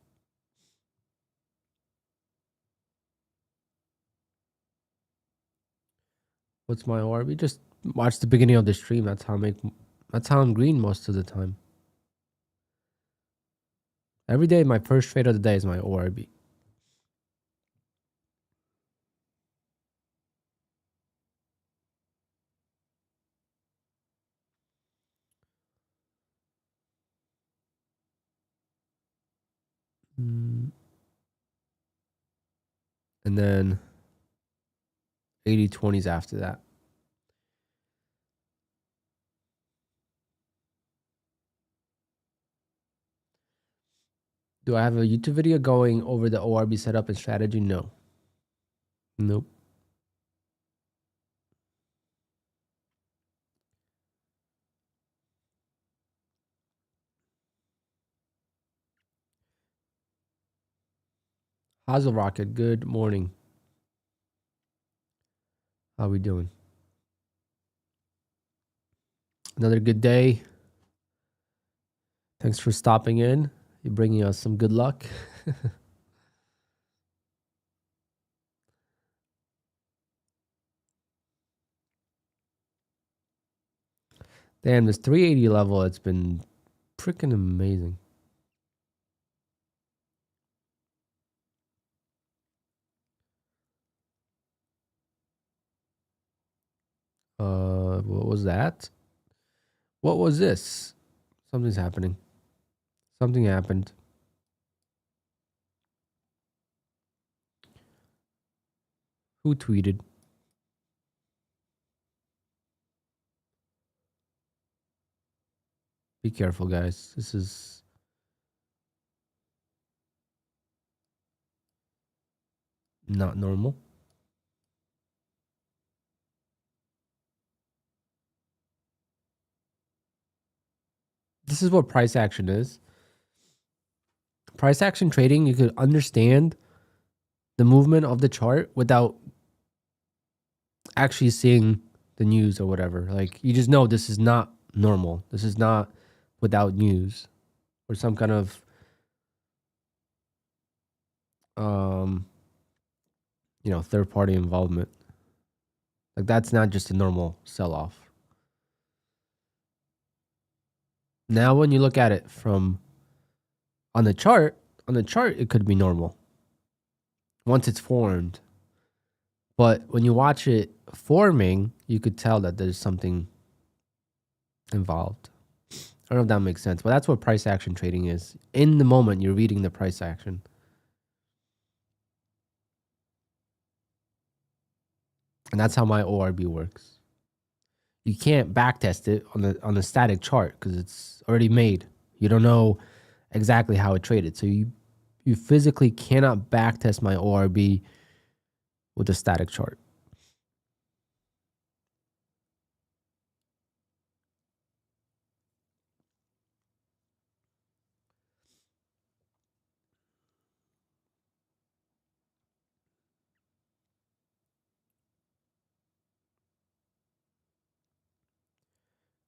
What's my ORB? Just watch the beginning of the stream. That's how I'm green most of the time. Every day, my first trade of the day is my ORB. And then 80/20s after that. Do I have a YouTube video going over the ORB setup and strategy? No. Nope. Hazel Rocket, good morning. How we doing? Another good day. Thanks for stopping in. You're bringing us some good luck. Damn, this 380 level, it's been freaking amazing. What was that? What was this? Something's happening. Something happened. Who tweeted? Be careful, guys. This is not normal. This is what price action is. Price action trading, you could understand the movement of the chart without actually seeing the news or whatever. Like, you just know this is not normal. This is not without news or some kind of third party involvement. Like, that's not just a normal sell off. Now when you look at it from on the chart, it could be normal once it's formed. But when you watch it forming, you could tell that there's something involved. I don't know if that makes sense, but that's what price action trading is. In the moment, you're reading the price action. And that's how my ORB works. You can't backtest it on the static chart because it's already made. You don't know exactly how it traded. So you physically cannot backtest my ORB with a static chart.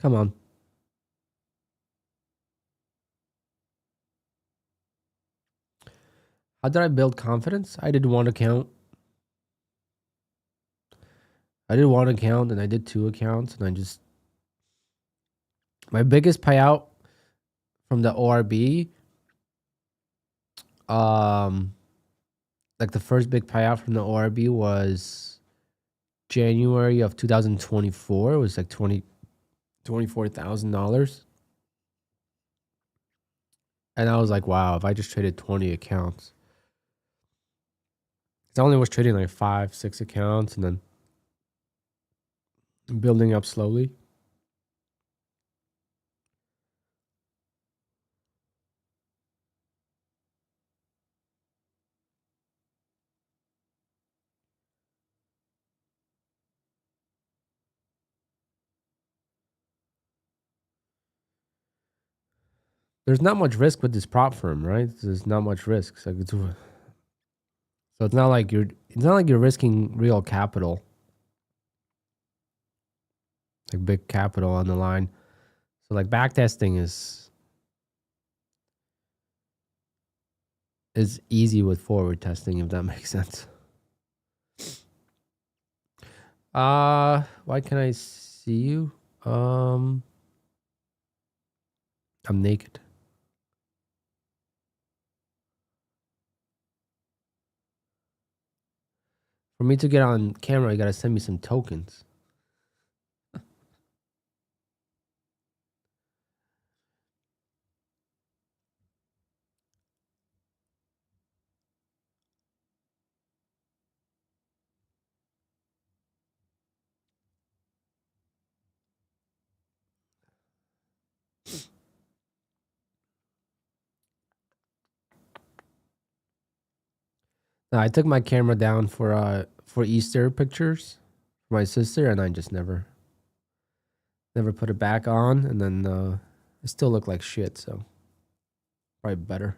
Come on. How did I build confidence? I did one account. I did one account and I did two accounts and I just My biggest payout from the ORB, like the first big payout from the ORB was January of 2024. It was like $24,000. And I was like, wow, if I just traded 20 accounts. I only was trading like 5, 6 accounts and then building up slowly. There's not much risk with this prop firm, right? There's not much risk. So it's not like you're risking real capital, like big capital on the line. So like back testing is easy with forward testing, if that makes sense. Why can I see you? I'm naked. For me to get on camera, you gotta send me some tokens. No, I took my camera down for Easter pictures for my sister, and I just never put it back on, and then it still looked like shit, so probably better.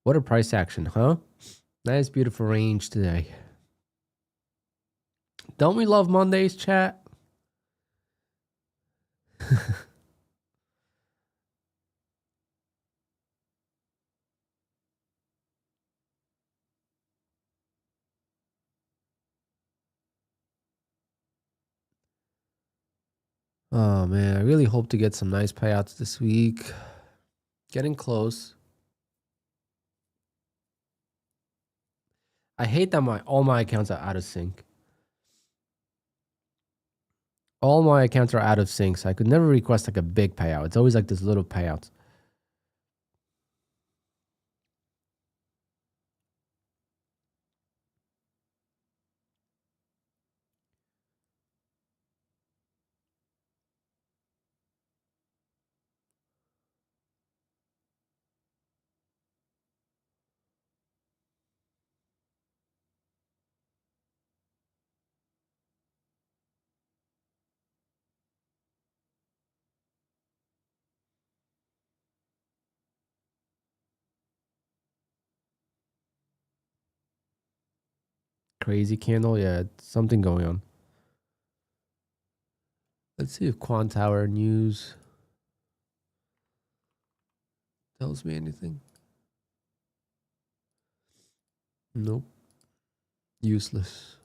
What a price action, huh? Nice, beautiful range today. Don't we love Mondays, chat? Oh man, I really hope to get some nice payouts this week. Getting close. I hate that all my accounts are out of sync. All my accounts are out of sync, so I could never request like a big payout. It's always like this little payouts. Crazy candle, yeah, something going on. Let's see if QUANTOWER news tells me anything. Nope. Useless.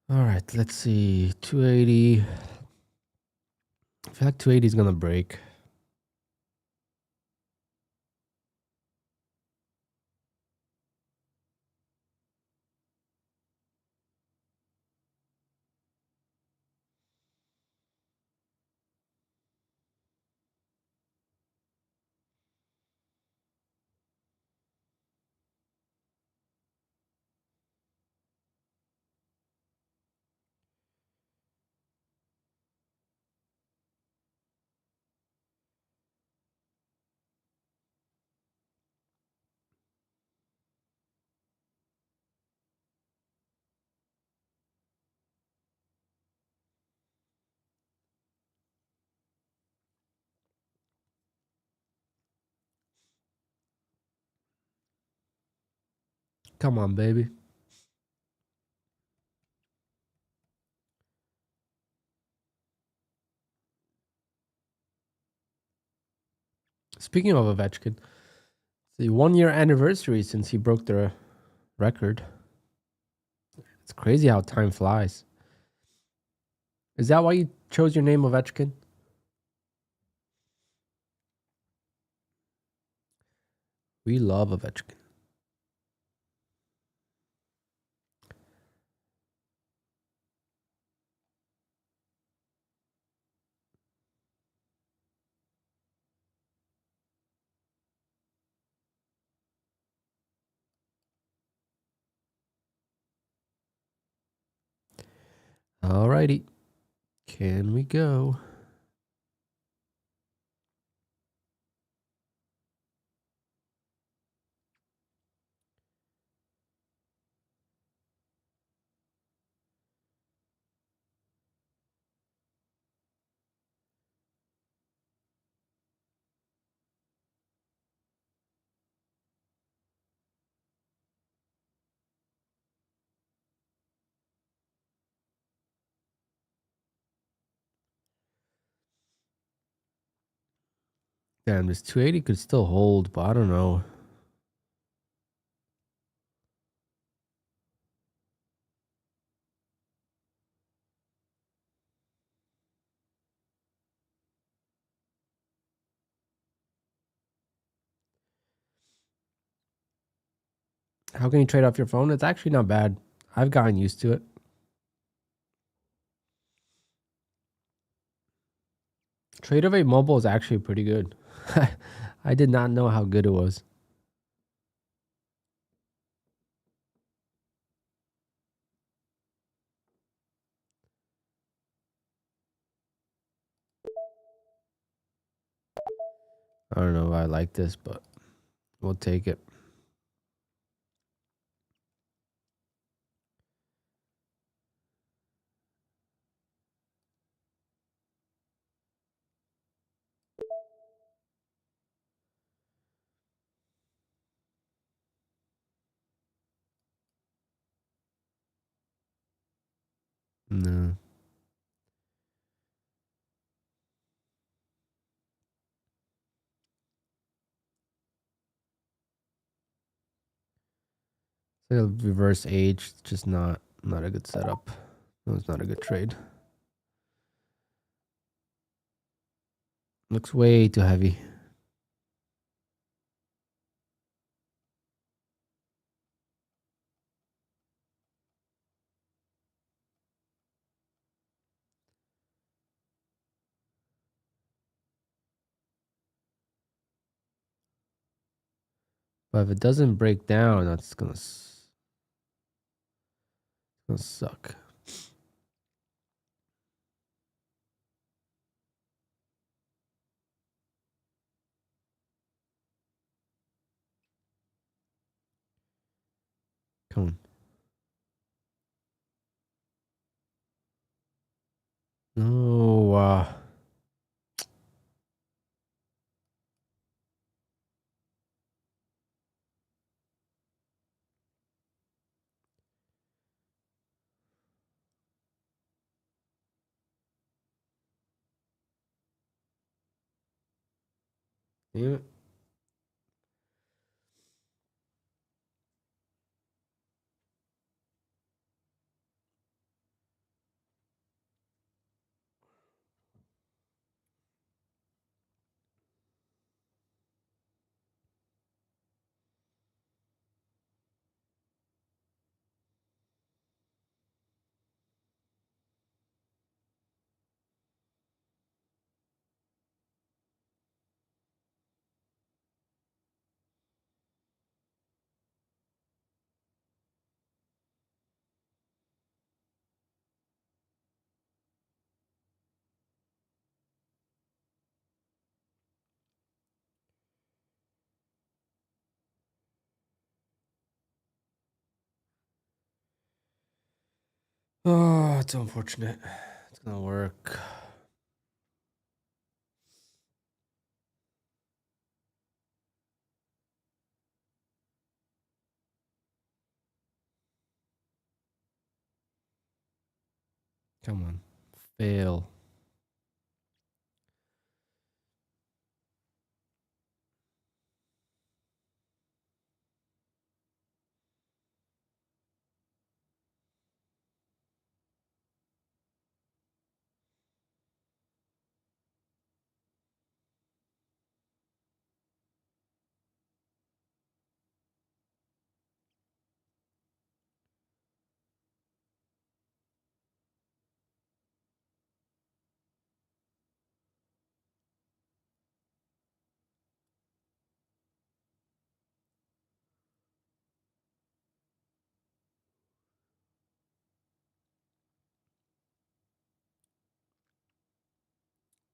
All right, let's see. 280. I feel like 280 is gonna break. Come on, baby. Speaking of Ovechkin, it's the 1 year anniversary since he broke the record. It's crazy how time flies. Is that why you chose your name Ovechkin? We love Ovechkin. Alrighty. Can we go? Damn, this 280 could still hold, but I don't know. How can you trade off your phone? It's actually not bad. I've gotten used to it. TradeAway Mobile is actually pretty good. I did not know how good it was. I don't know if I like this, but we'll take it. No. It's like a reverse age. It's just not a good setup. No, it's not a good trade. Looks way too heavy. But if it doesn't break down, that's gonna suck. Come on. No. Damn it. Oh, it's unfortunate. It's gonna work. Come on. Fail.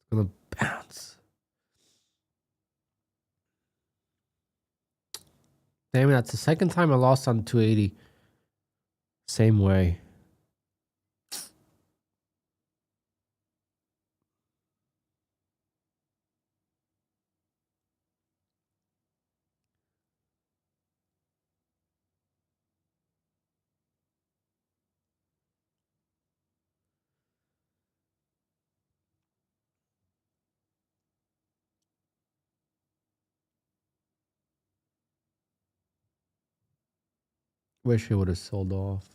It's gonna bounce. Damn it, that's the second time I lost on 280. Same way. Wish it would have sold off.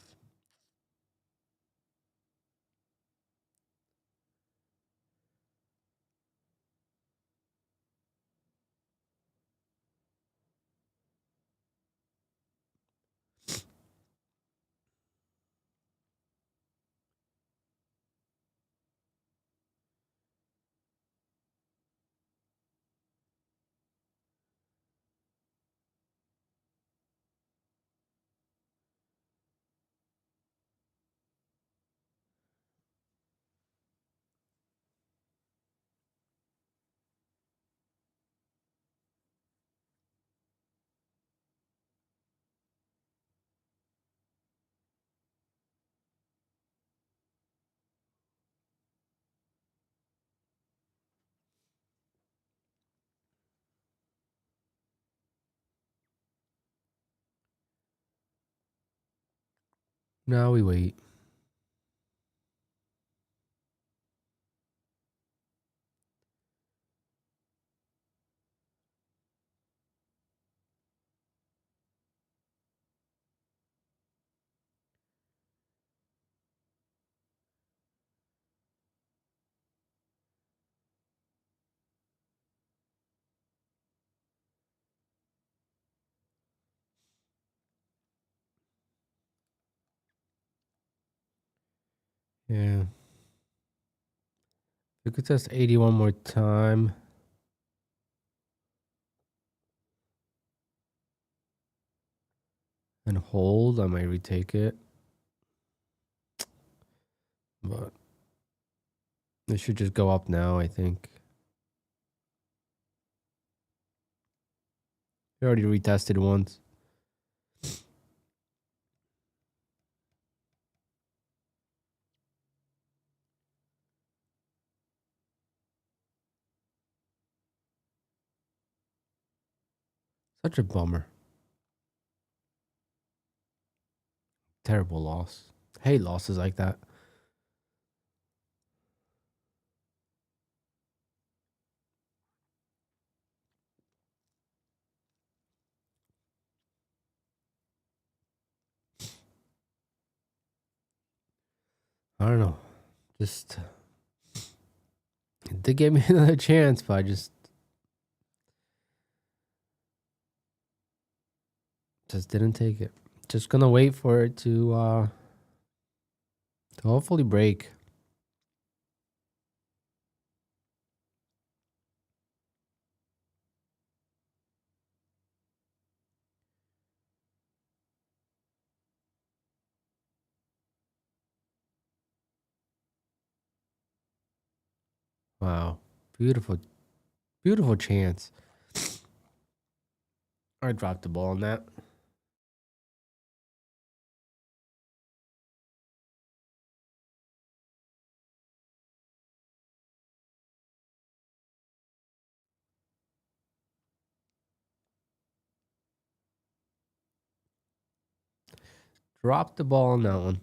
Now we wait. Yeah. We could test 80 one more time. And hold. I might retake it. But it should just go up now, I think. We already retested once. Such a bummer. Terrible loss. Hate losses like that. I don't know. Just they gave me another chance, but I just didn't take it. Just gonna wait for it to hopefully break. Wow. Beautiful, beautiful chance. I dropped the ball on that. Dropped the ball on that one.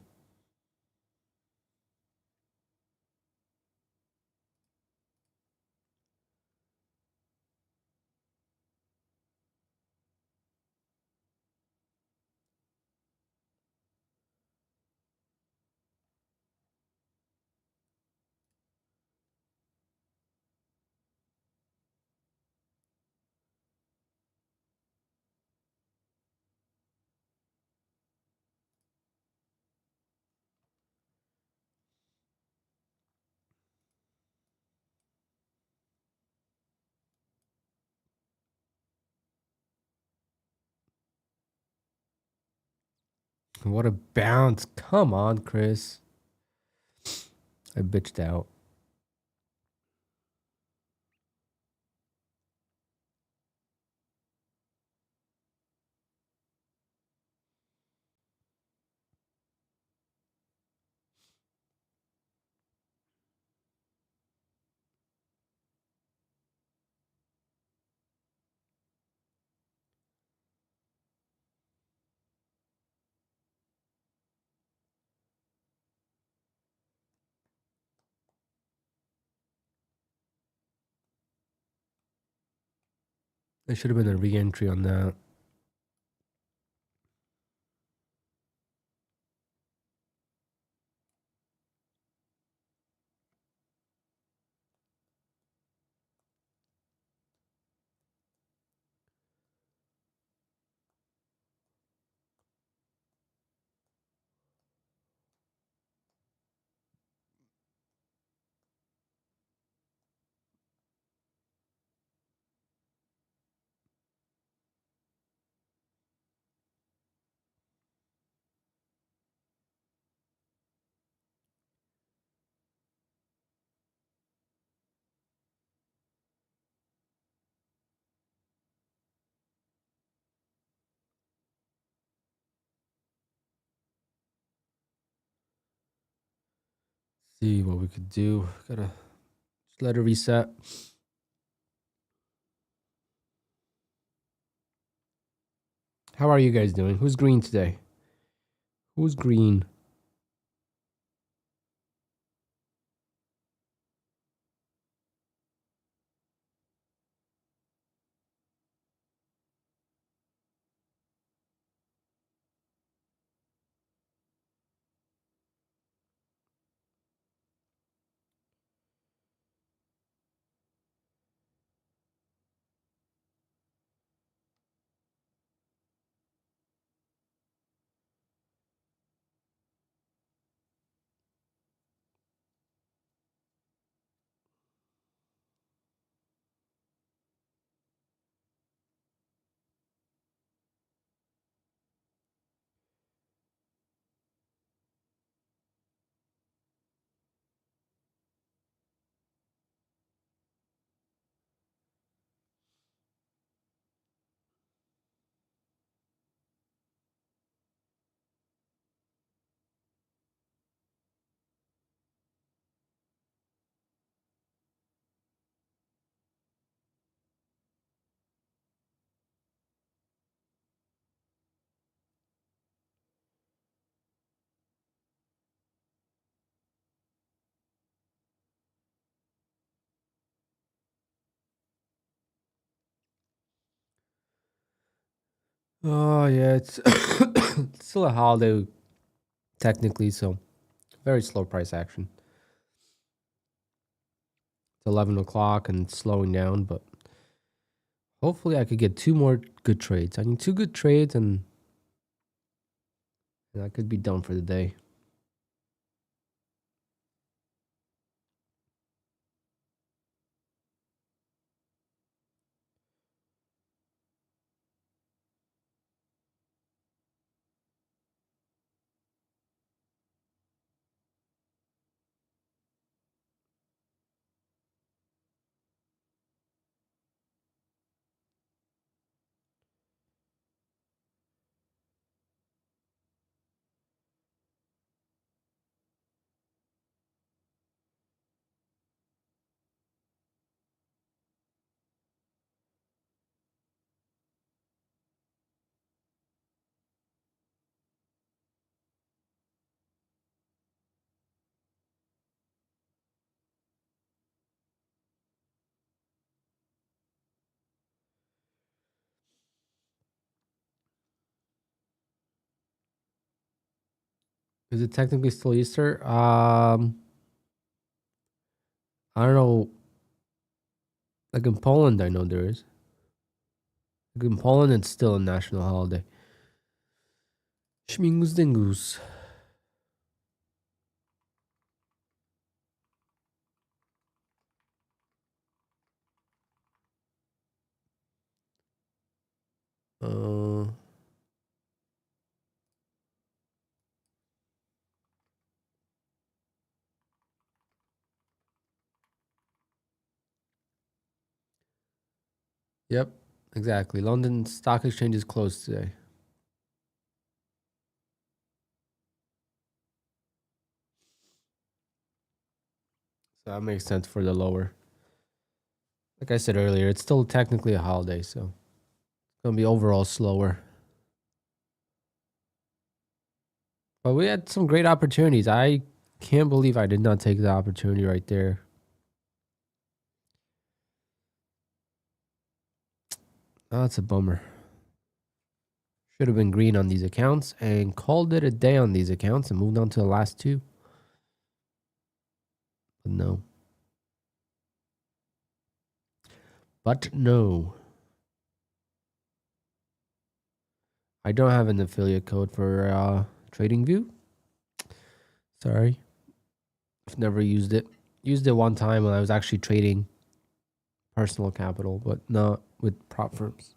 What a bounce. Come on, Chris. I bitched out. There should have been a re-entry on that. See what we could do. Gotta just let it reset. How are you guys doing? Who's green today? Who's green? Oh yeah, it's it's still a holiday technically, so very slow price action. It's 11 o'clock and it's slowing down, but hopefully I could get two more good trades. I need two good trades and I could be done for the day. Is it technically still Easter? I don't know. Like in Poland, I know there is. Like in Poland, it's still a national holiday. Schmingus dingus. Uh, Yep, exactly. London Stock Exchange is closed today. So that makes sense for the lower. Like I said earlier, it's still technically a holiday, so it's going to be overall slower. But we had some great opportunities. I can't believe I did not take the opportunity right there. Oh, that's a bummer. Should have been green on these accounts and called it a day on these accounts and moved on to the last two. But no. But no. I don't have an affiliate code for TradingView. Sorry. I've never used it. Used it one time when I was actually trading personal capital, but not with prop firms.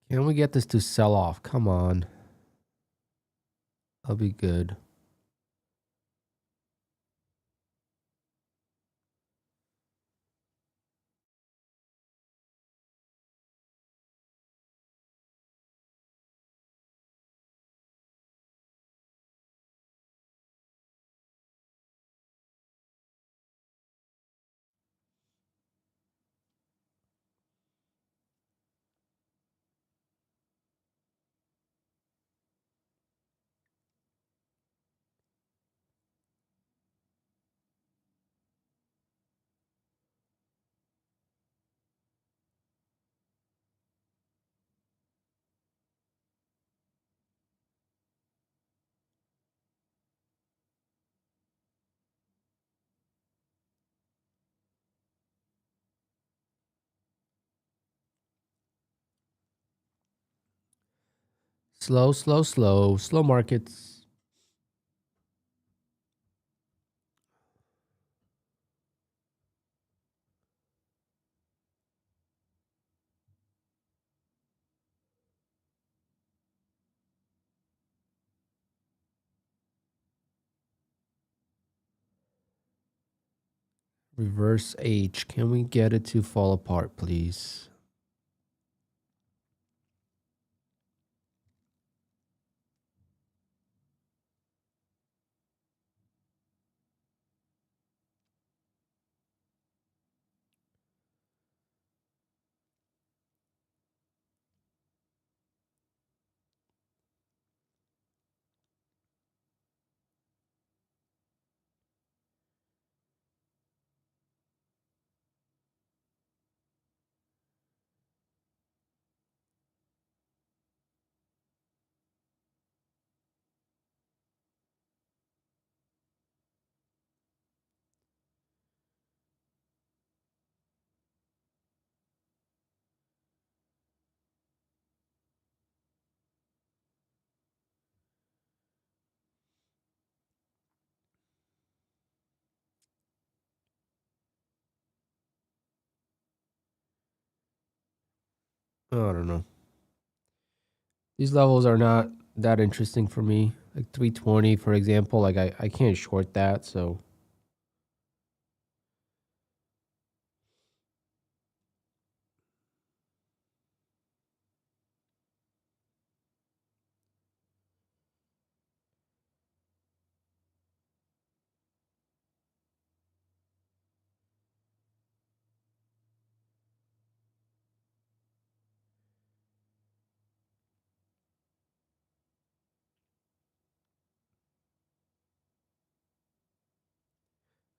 Can we get this to sell off? Come on. That'll be good. Slow, slow, slow. Slow markets. Reverse H. Can we get it to fall apart, please? I don't know. These levels are not that interesting for me. Like 320, for example, like I can't short that, so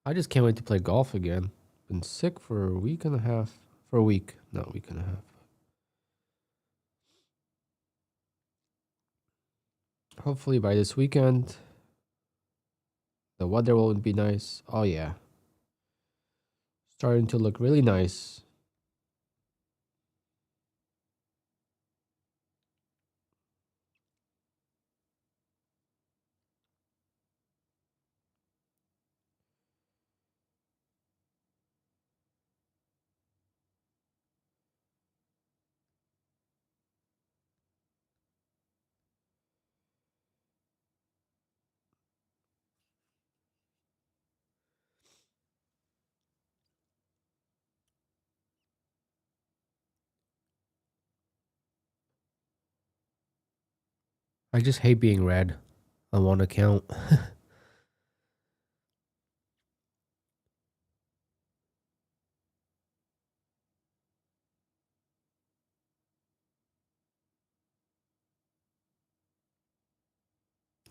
I just can't wait to play golf again. Been sick for a week and a half. For a week, not a week and a half. Hopefully by this weekend, the weather will be nice. Oh yeah, starting to look really nice. I just hate being red on one account.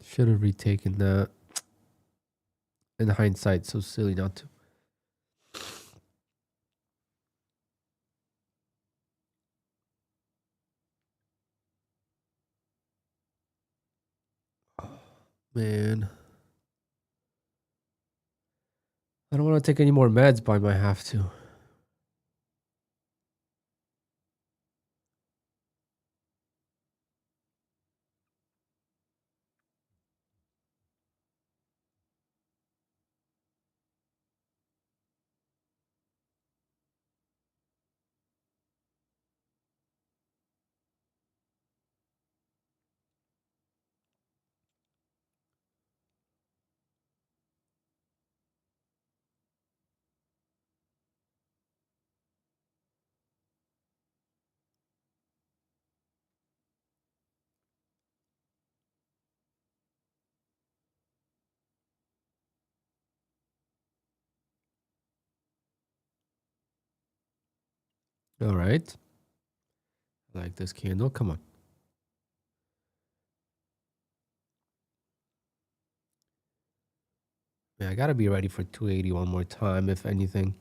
Should have retaken that. In hindsight, so silly not to. Man, I don't want to take any more meds, but I might have to. All right. I like this candle. Come on. Yeah, I gotta be ready for 280 one more time, if anything.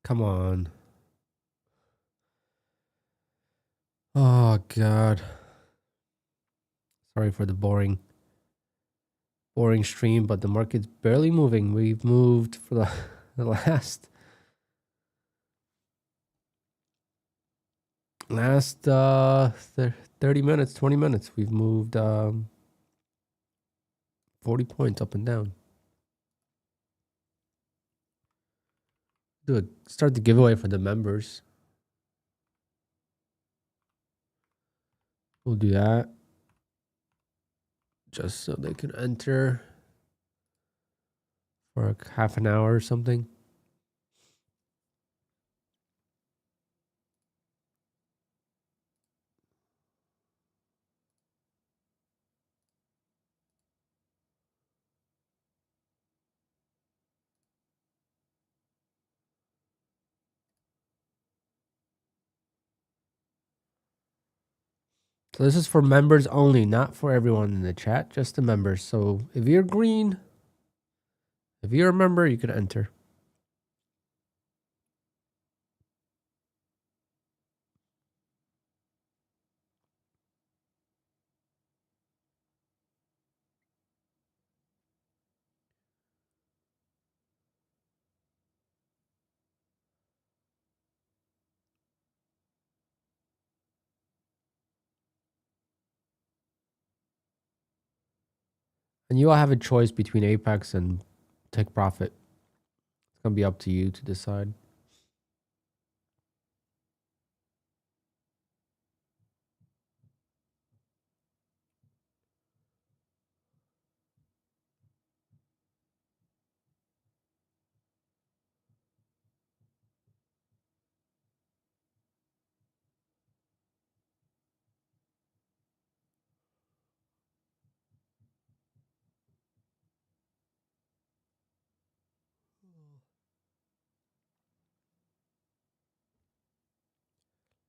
Come on. Oh God. Sorry for the boring stream, but the market's barely moving. We've moved for the last 30 minutes, 20 minutes. We've moved 40 points up and down. Start the giveaway for the members. We'll do that just so they can enter for half an hour or something. So this is for members only, not for everyone in the chat, just the members. So if you're green, if you're a member, you can enter. And you all have a choice between Apex and Take Profit. It's going to be up to you to decide.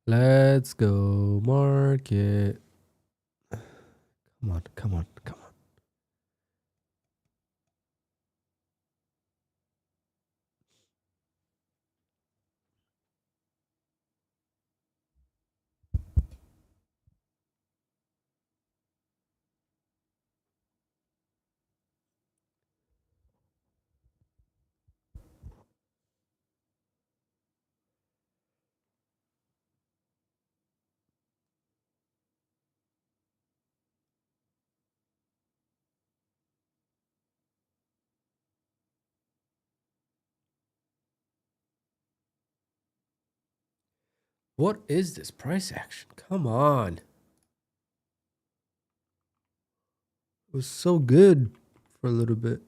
Let's go market. Come on, come on, come on. What is this price action? Come on. It was so good for a little bit.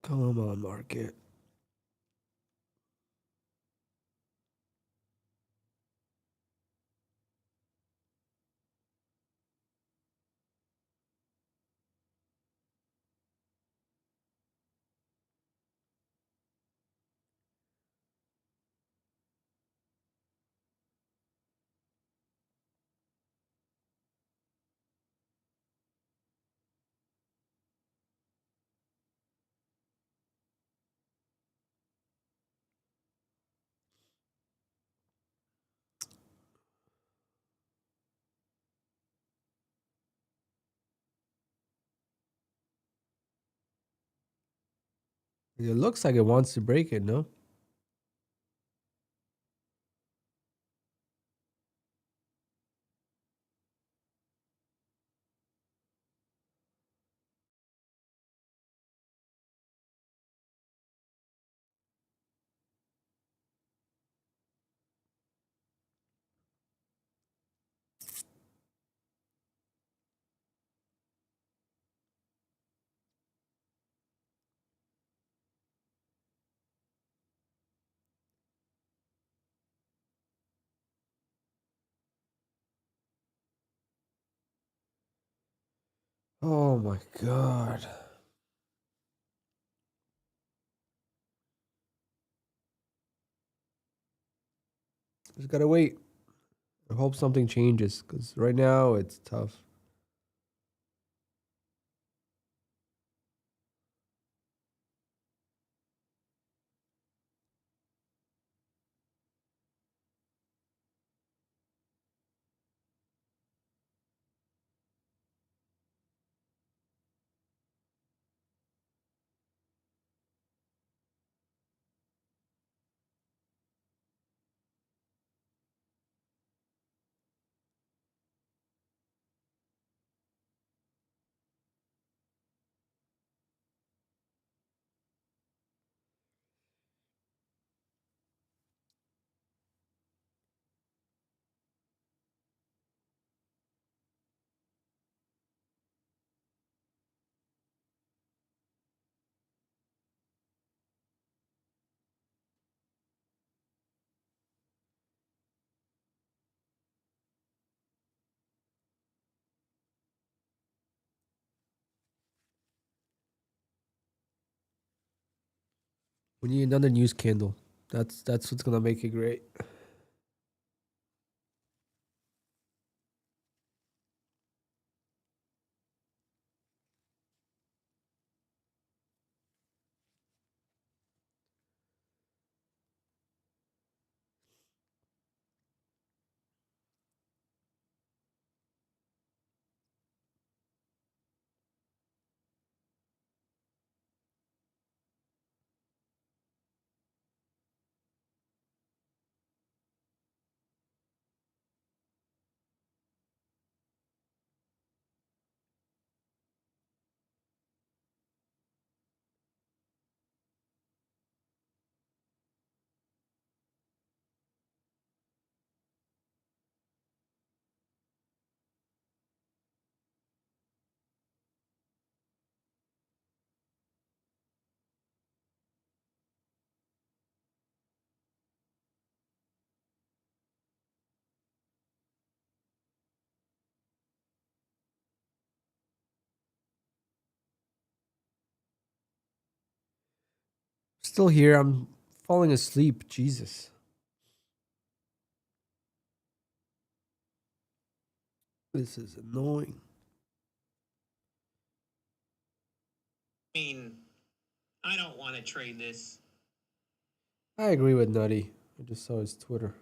Come on, market. It looks like it wants to break it, no? Oh my God. Just gotta wait. I hope something changes because right now it's tough. We need another news candle. That's what's gonna make it great. Still here. I'm falling asleep. Jesus. This is annoying. I mean, I don't want to trade this. I agree with Nutty. I just saw his Twitter.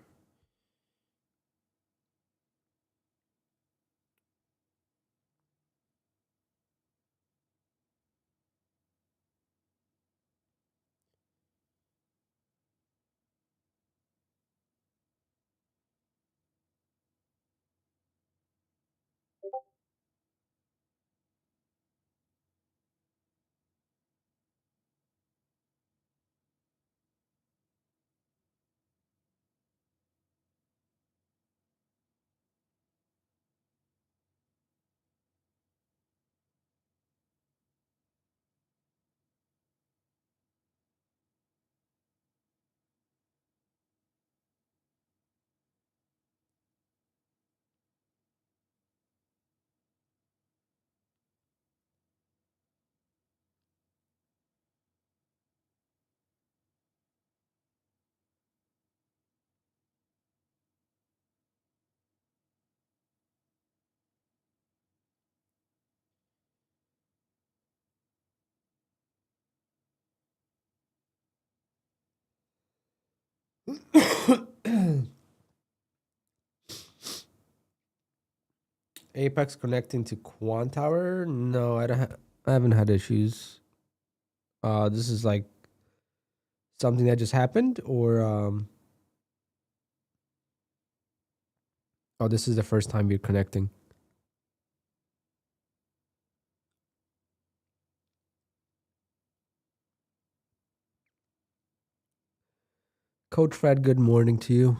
Apex connecting to QUANTOWER? No, I haven't had issues. This is like something that just happened, or oh, this is the first time you're connecting. Coach Fred, good morning to you.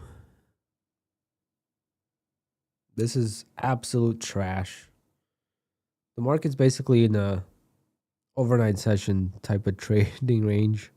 This is absolute trash. The market's basically in a overnight session type of trading range.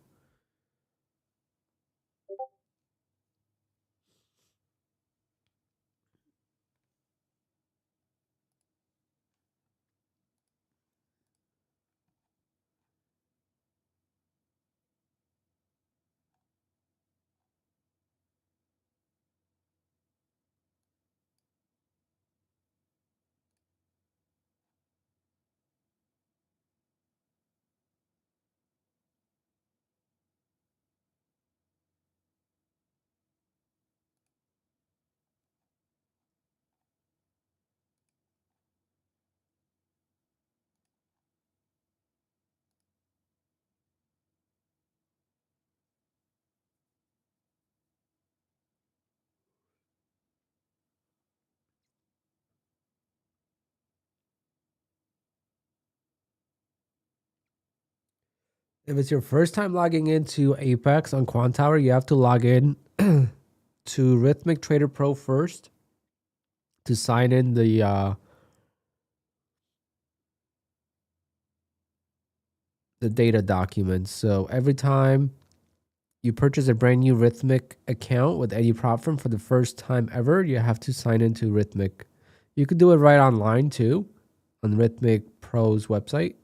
If it's your first time logging into Apex on QuantTower, you have to log in to Rhythmic Trader Pro first to sign in the data documents. So every time you purchase a brand new Rhythmic account with any prop firm for the first time ever, you have to sign into Rhythmic. You could do it right online too, on Rhythmic Pro's website.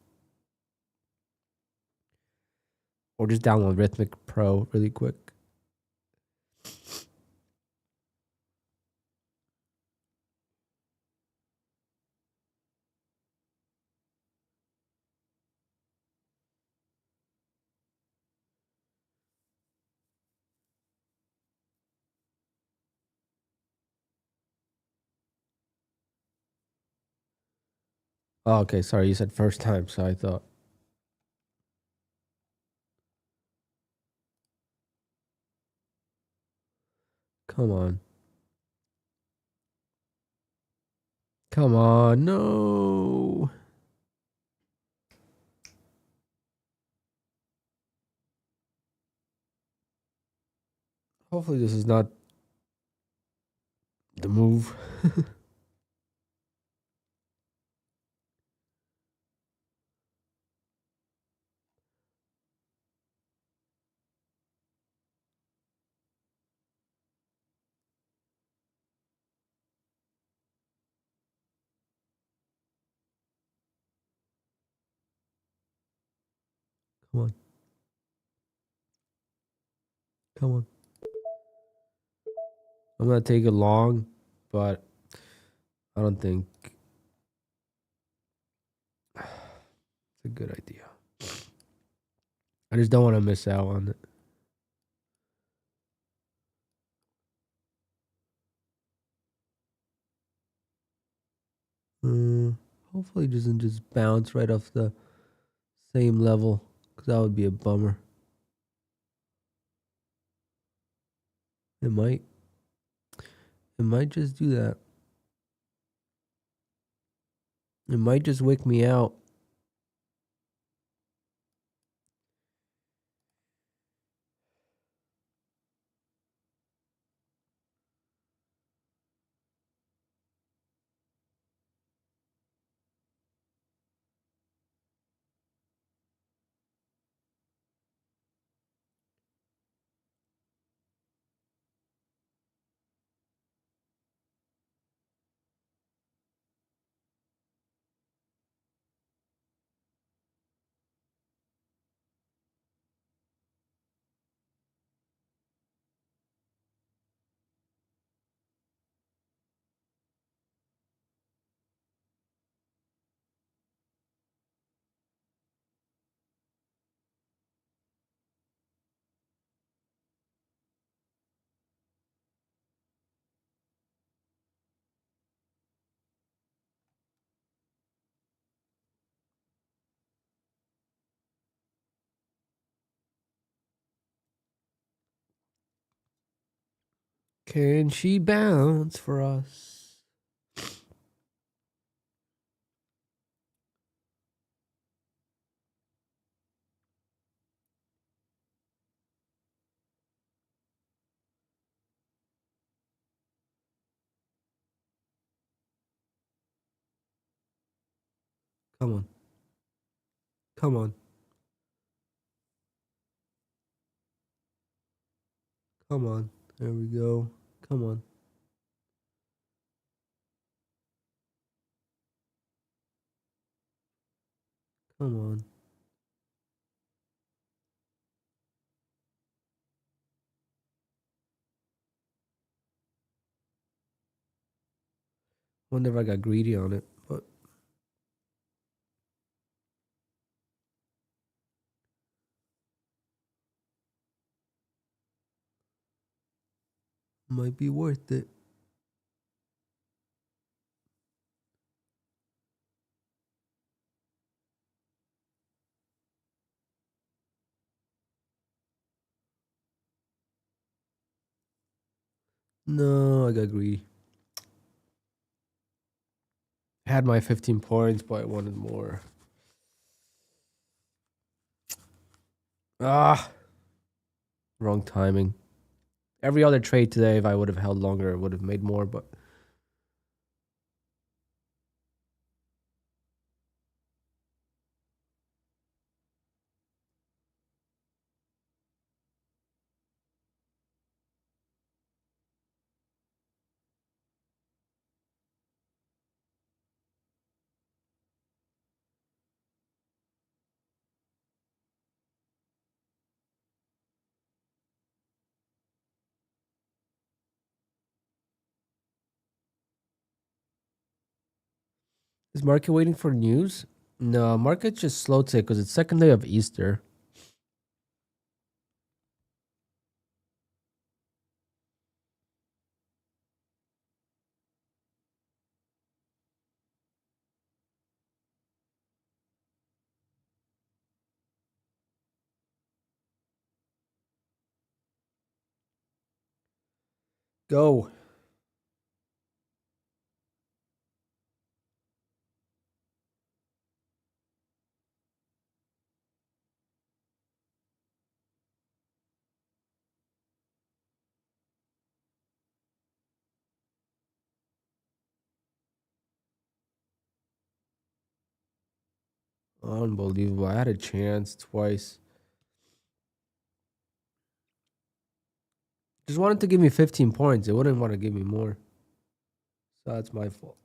Or just download Rhythmic Pro really quick. Oh, okay, sorry, you said first time, so I thought. Come on. Come on, no. Hopefully this is not the move. Come on. Come on. I'm gonna take it long, but I don't think it's a good idea. I just don't want to miss out on it. Hopefully it doesn't just bounce right off the same level, because that would be a bummer. It might. It might just do that. It might just wake me out. Can she bounce for us? Come on. Come on. Come on. There we go. Come on. Come on. Wonder if I got greedy on it, but might be worth it. No, I got greedy. Had my 15 points, but I wanted more. Ah, wrong timing. Every other trade today, if I would have held longer, it would have made more, but Is market waiting for news? No, market's just slow today because it's second day of Easter. Go. Unbelievable. I had a chance twice. Just wanted to give me 15 points. It wouldn't want to give me more. So that's my fault.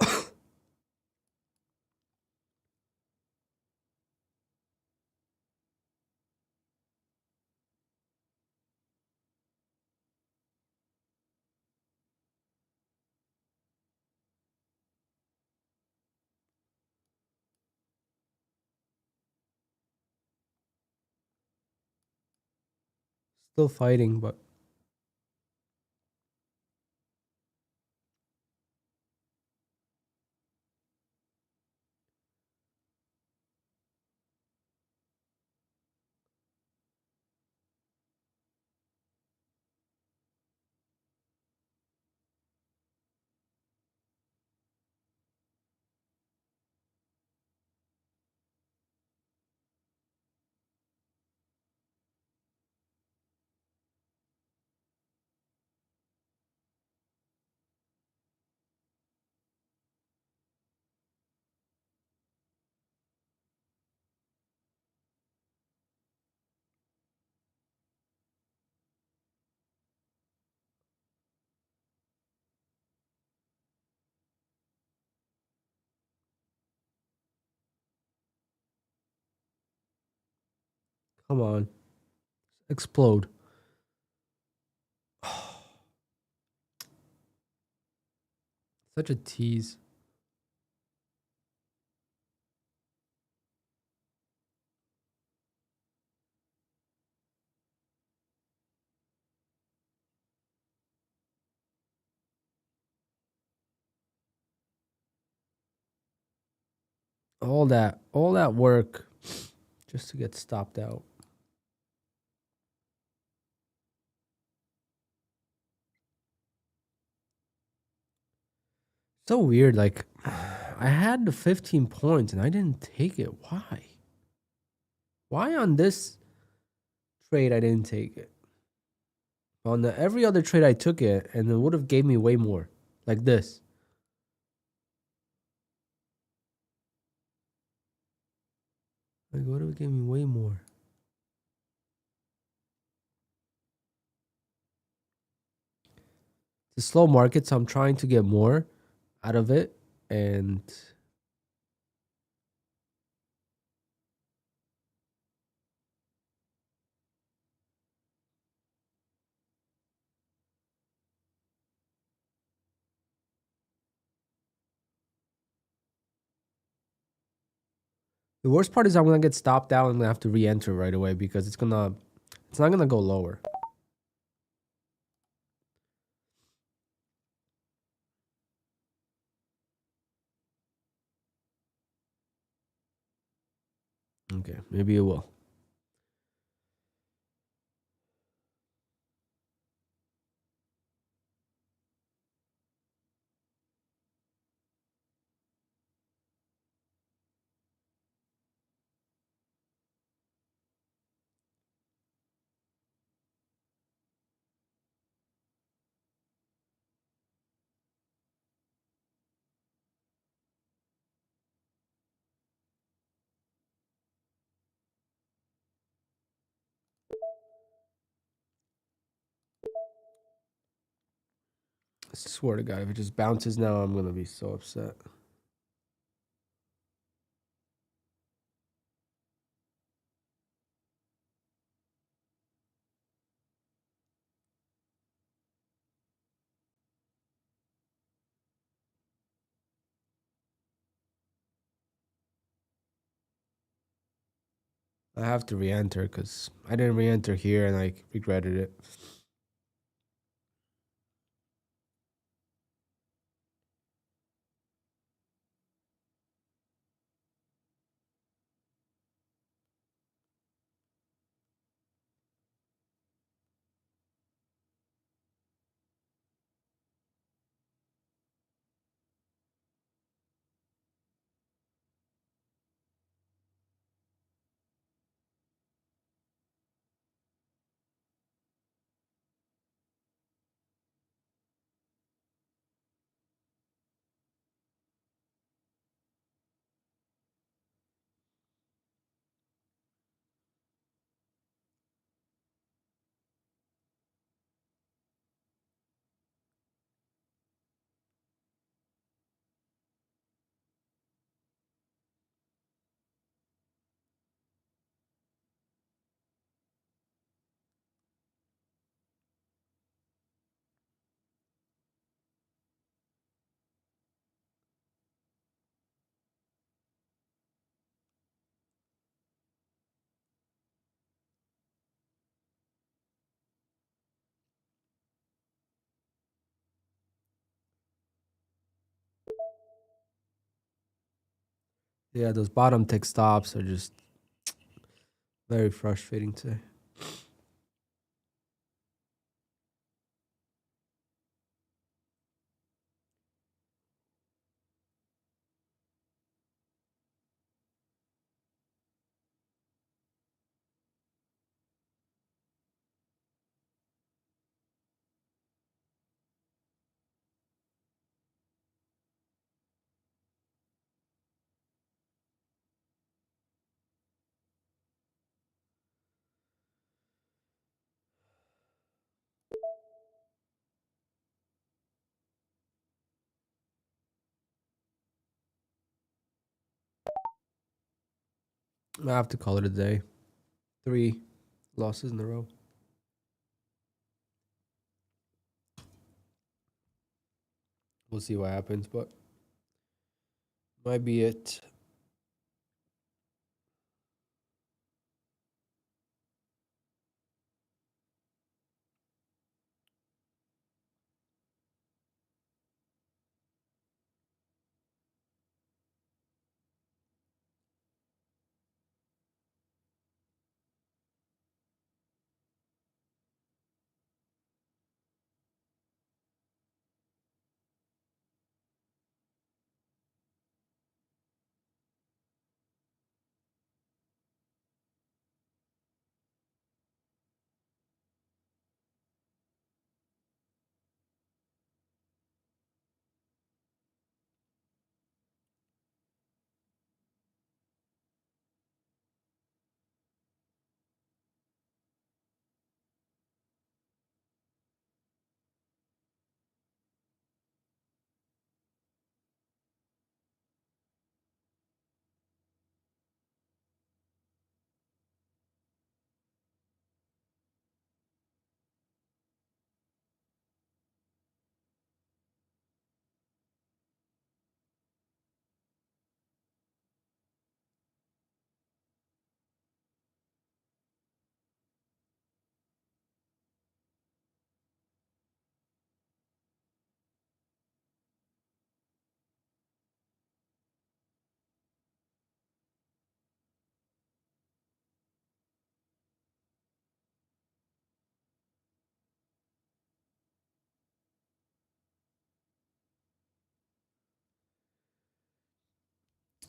Still fighting, but come on. Explode. Such a tease. All that work just to get stopped out. So weird. Like, I had the 15 points and I didn't take it. Why? Why on this trade I didn't take it? On every other trade I took it and it would have gave me way more. Like this. Like, it would have gave me way more. It's a slow market, so I'm trying to get more out of it. And the worst part is I'm gonna get stopped out and I'm gonna have to re-enter right away because it's not gonna go lower. Okay, maybe it will. I swear to God, if it just bounces now, I'm gonna be so upset. I have to re-enter because I didn't re-enter here and I regretted it. Yeah, those bottom tick stops are just very frustrating today. I have to call it a day. 3 losses in a row. We'll see what happens, but might be it.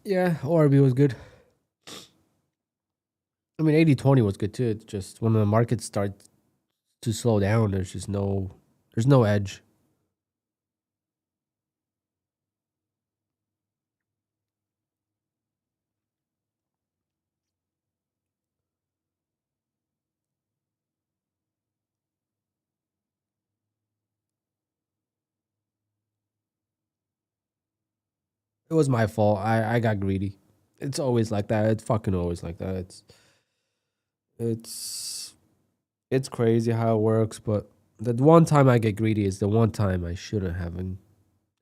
Yeah, ORB was good. I mean, 80-20 was good too. It's just when the market starts to slow down, there's no edge. It was my fault. I got greedy. It's always like that. It's fucking always like that. It's it's crazy how it works, but the one time I get greedy is the one time I shouldn't have.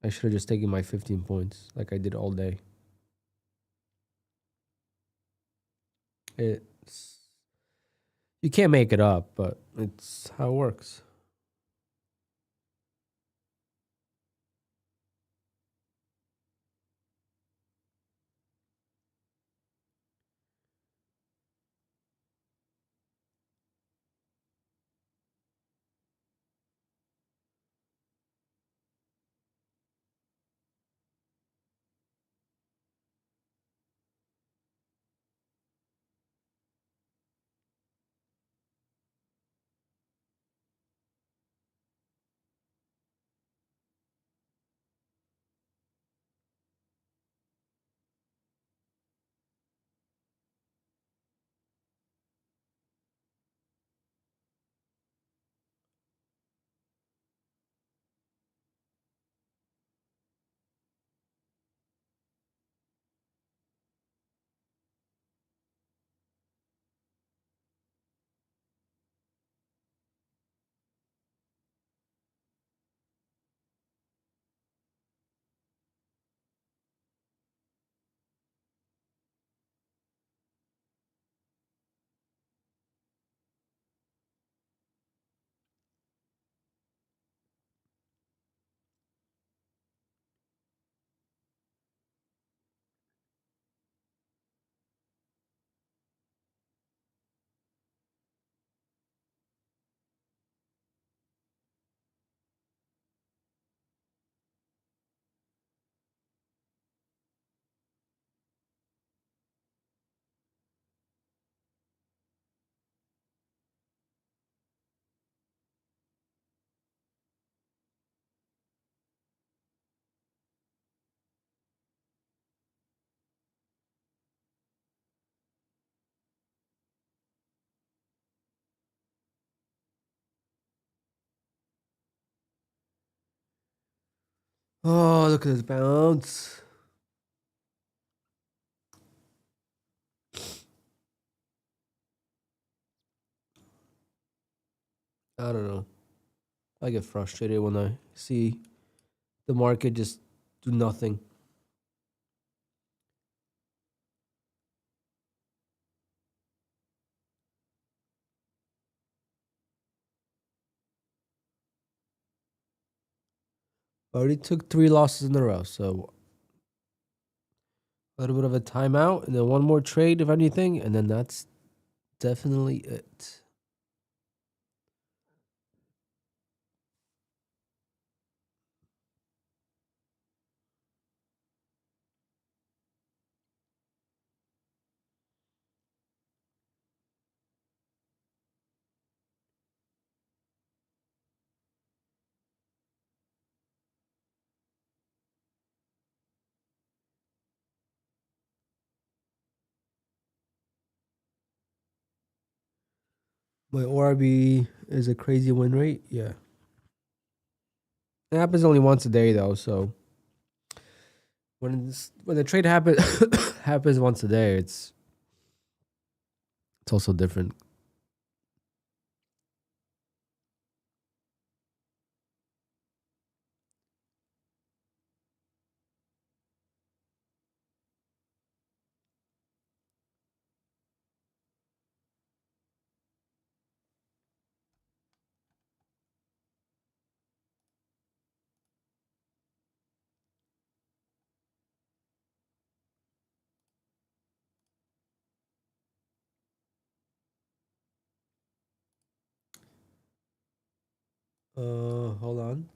I should have just taken my 15 points like I did all day. It's You can't make it up, but it's how it works. Oh, look at this bounce. I don't know. I get frustrated when I see the market just do nothing. I already took 3 losses in a row, so a little bit of a timeout and then one more trade, if anything, and then that's definitely it. My ORB is a crazy win rate. Yeah. It happens only once a day though, so when the trade happens once a day, it's also different. Hold on.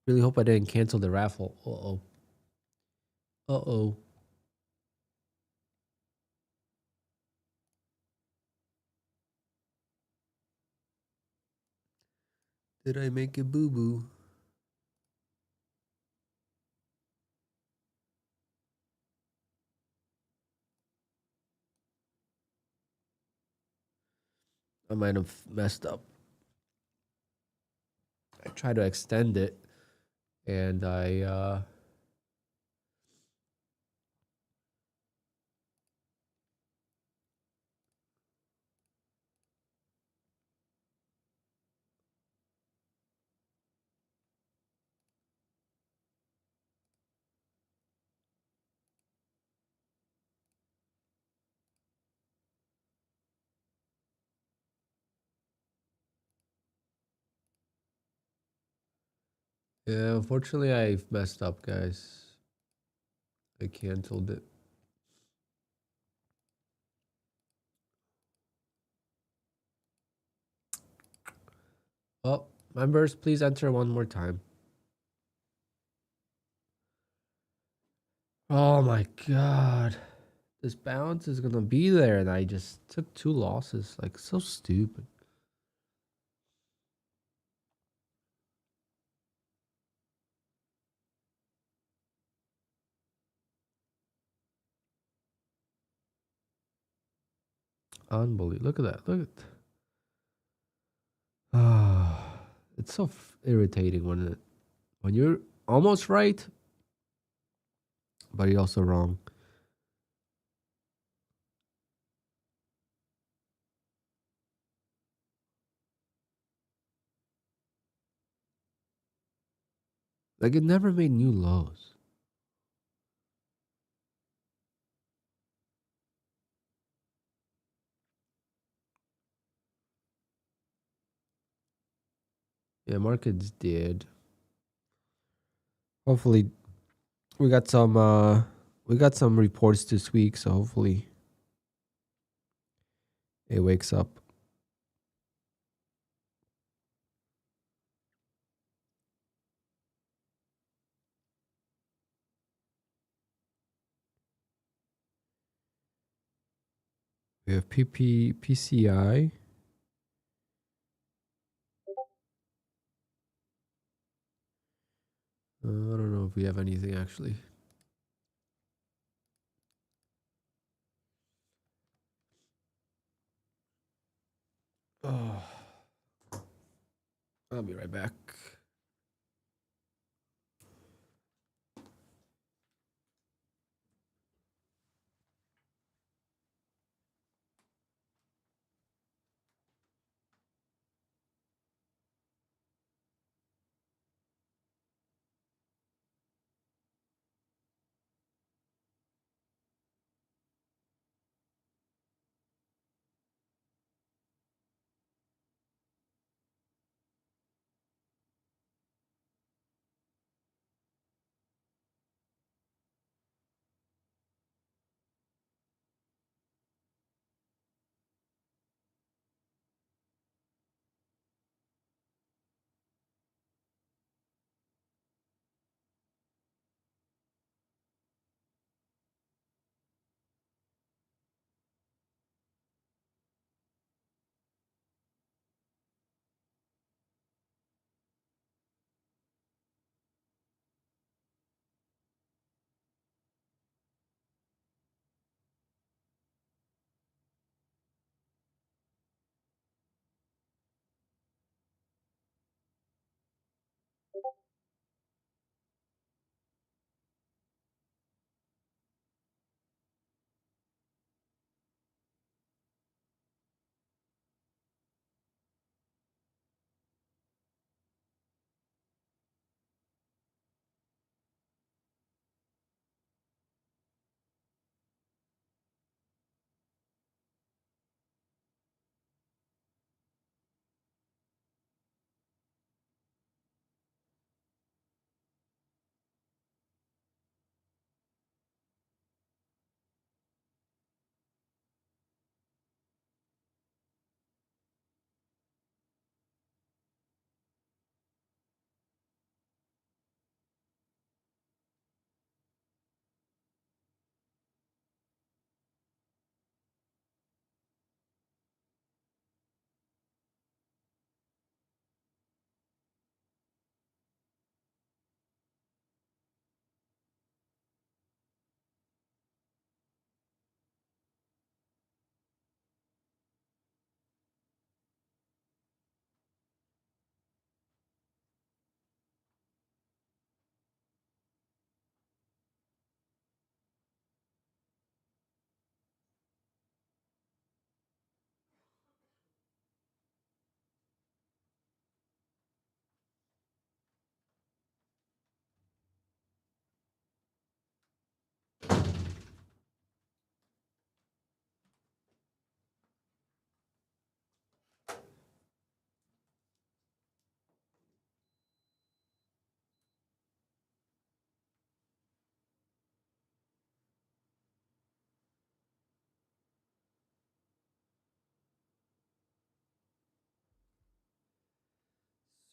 Really hope I didn't cancel the raffle. Uh-oh. Uh-oh. Did I make a boo-boo? I might have messed up. I tried to extend it and I Yeah, unfortunately, I messed up, guys. I canceled it. Oh, members, please enter one more time. Oh my god. This bounce is gonna be there, and I just took 2 losses. Like, so stupid. Unbelievable. Look at that. Look at ah, it's so irritating when you're almost right, but you're also wrong. Like, it never made new lows. Yeah, markets did. Hopefully, we got some reports this week, so hopefully it wakes up. We have PCI. I don't know if we have anything actually. Oh, I'll be right back.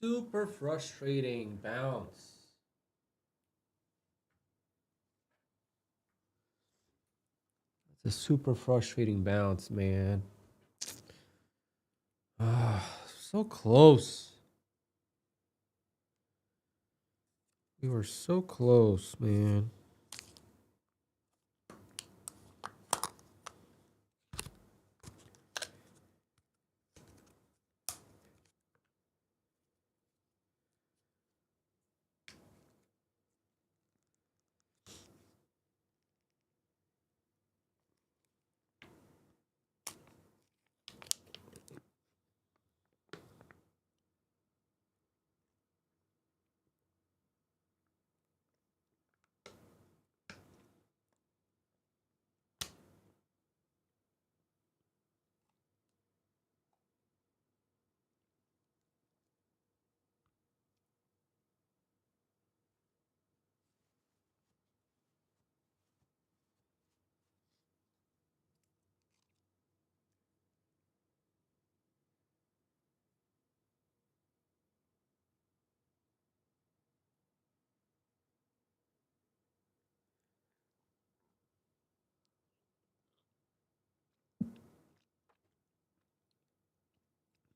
Super frustrating bounce. It's a super frustrating bounce, man. Ah, so close. We were so close, man.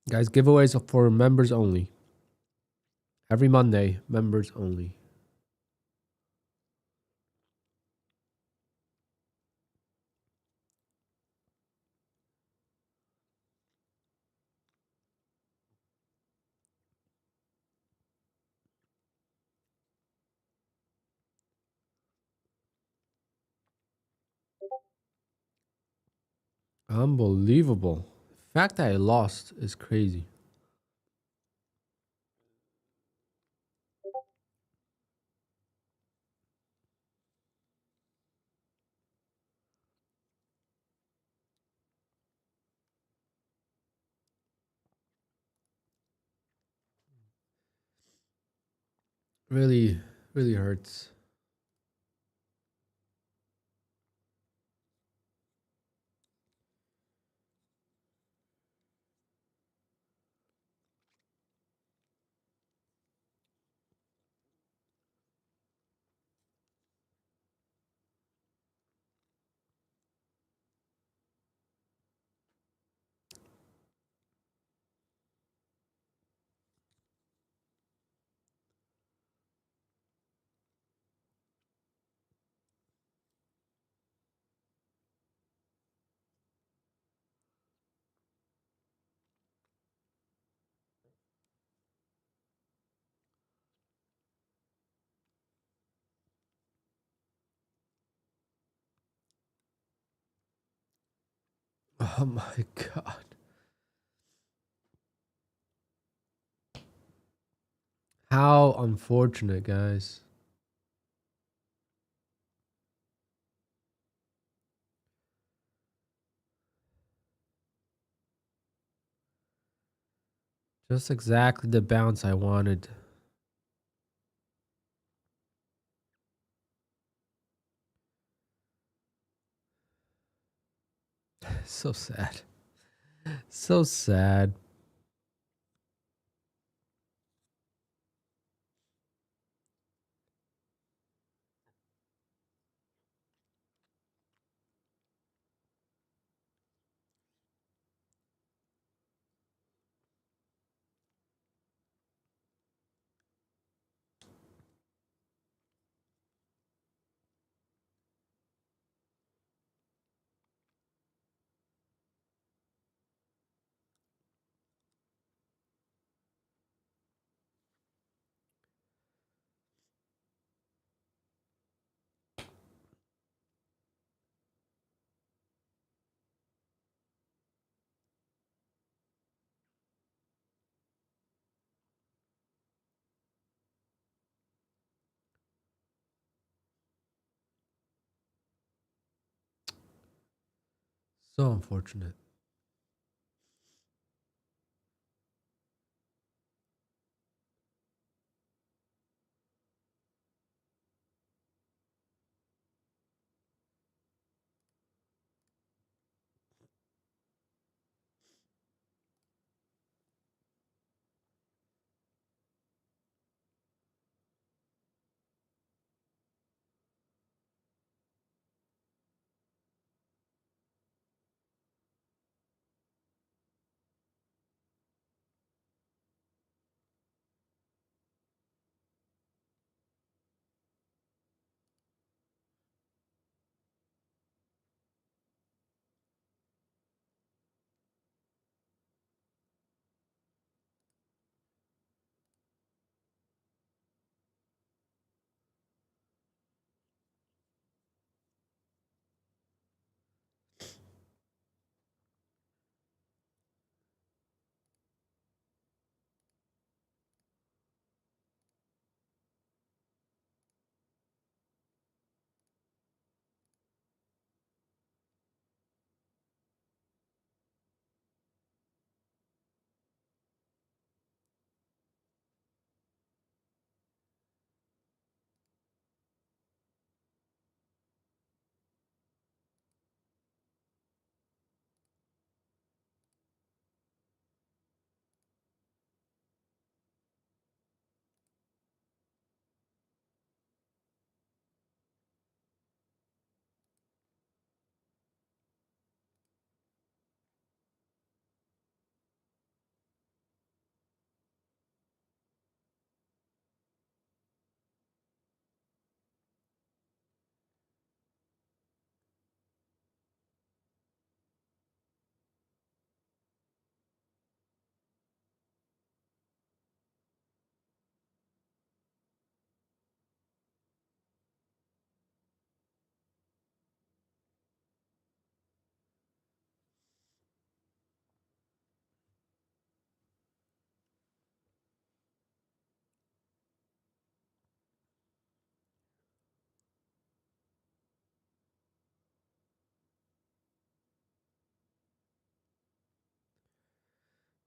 Guys, giveaways are for members only. Every Monday, members only. Unbelievable. The fact that I lost is crazy. Really, really hurts. Oh my God. How unfortunate, guys. Just exactly the bounce I wanted. So sad. So sad. So unfortunate.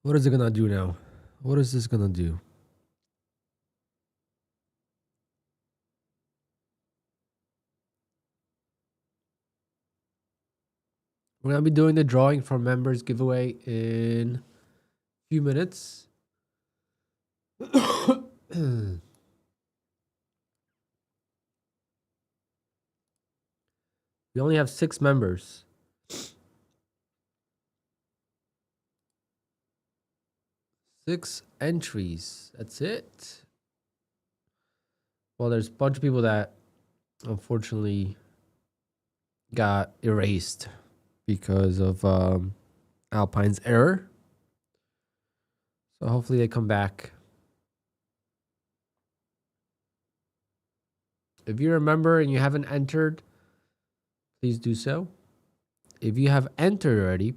What is it gonna do now? What is this gonna do? We're gonna be doing the drawing for members giveaway in a few minutes. We only have 6 members. 6 entries. That's it. Well, there's a bunch of people that unfortunately got erased because of Alpine's error. So hopefully they come back. If you remember and you haven't entered, please do so. If you have entered already,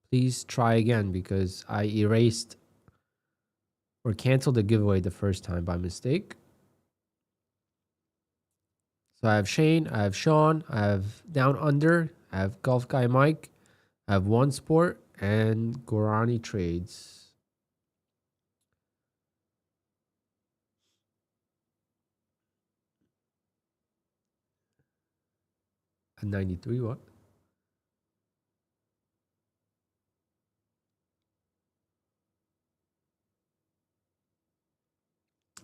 please try again because I erased or canceled the giveaway the first time by mistake. So I have Shane, I have Sean, I have Down Under, I have Golf Guy Mike, I have One Sport, and Gorani Trades. A 93, what?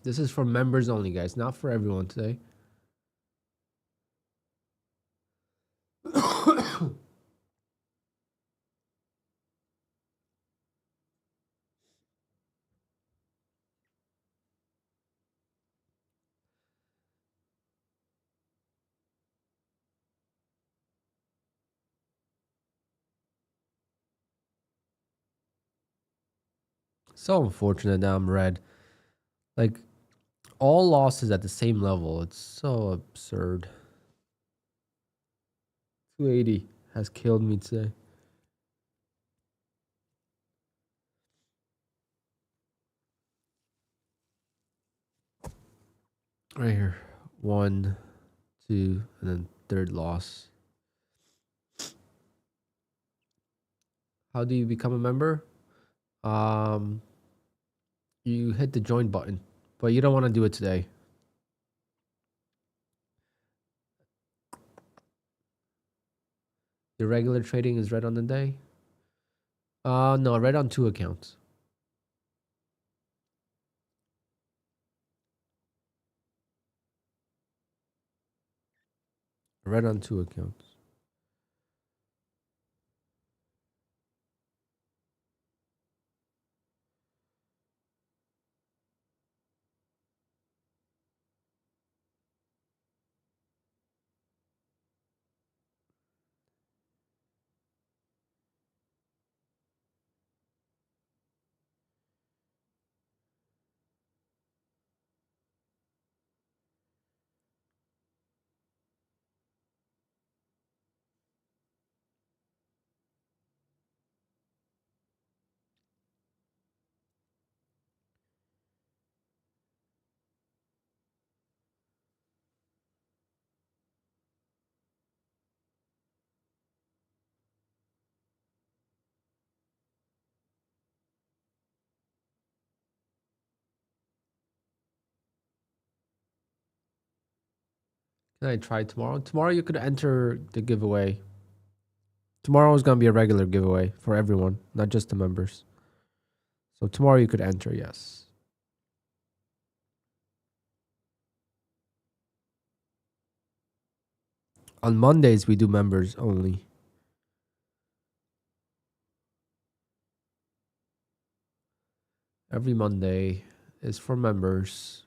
This is for members only, guys, not for everyone today. So unfortunate that I'm red. Like, all losses at the same level. It's so absurd. 280 has killed me today. Right here. 1, 2, and then third loss. How do you become a member? You hit the join button, but you don't want to do it today. The regular trading is red on the day. No, red on 2 accounts. Red on 2 accounts. Can I try tomorrow? Tomorrow you could enter the giveaway. Tomorrow is going to be a regular giveaway for everyone, not just the members. So tomorrow you could enter, yes. On Mondays, we do members only. Every Monday is for members.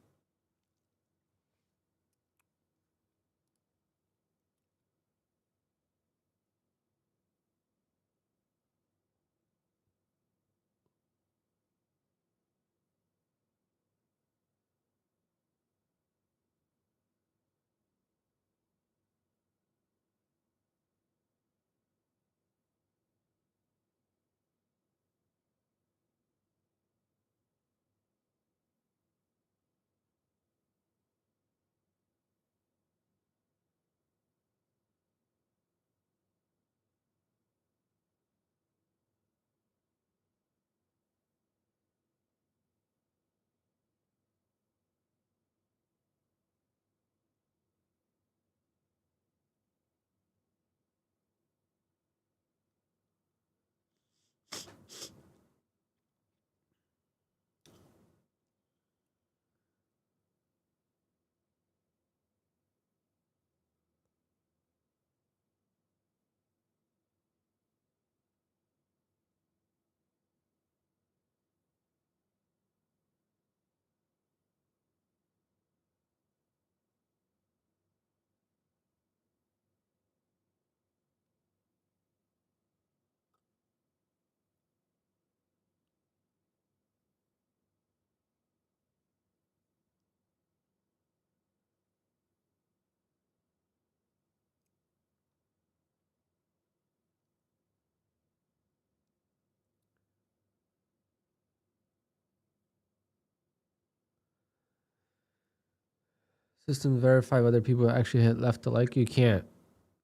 System verify whether people actually hit left to like. You can't.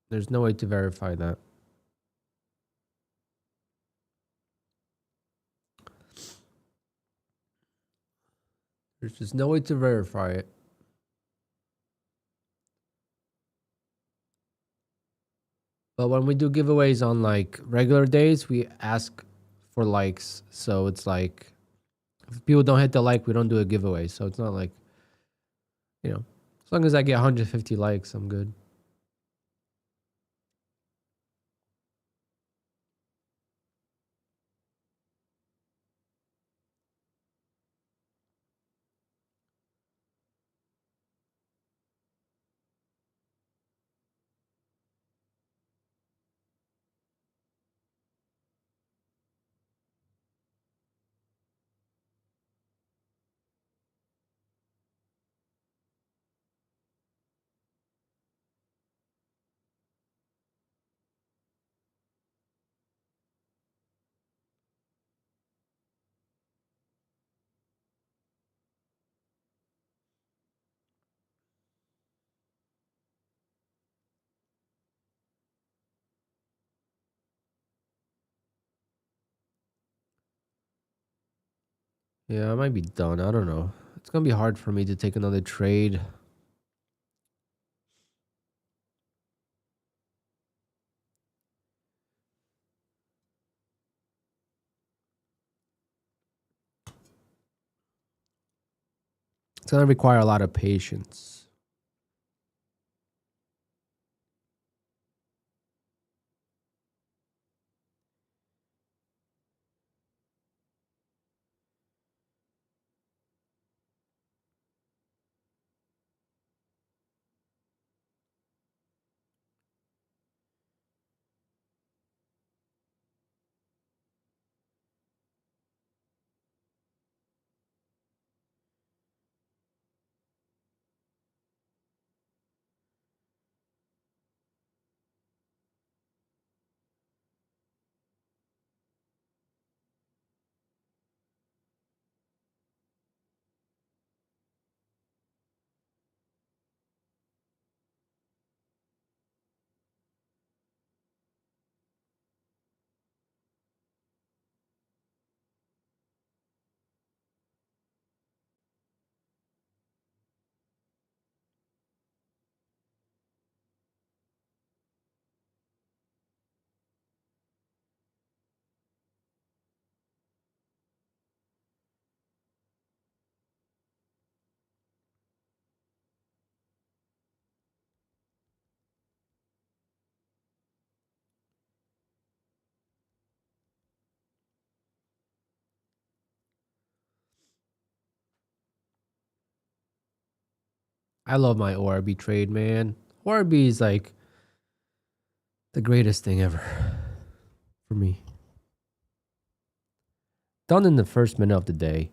There's no way to verify that. There's just no way to verify it. But when we do giveaways on like regular days, we ask for likes. So it's like if people don't hit the like, we don't do a giveaway. So it's not like, you know, as long as I get 150 likes, I'm good. Yeah, I might be done. I don't know. It's going to be hard for me to take another trade. It's going to require a lot of patience. I love my ORB trade, man. ORB is like the greatest thing ever for me. Done in the first minute of the day.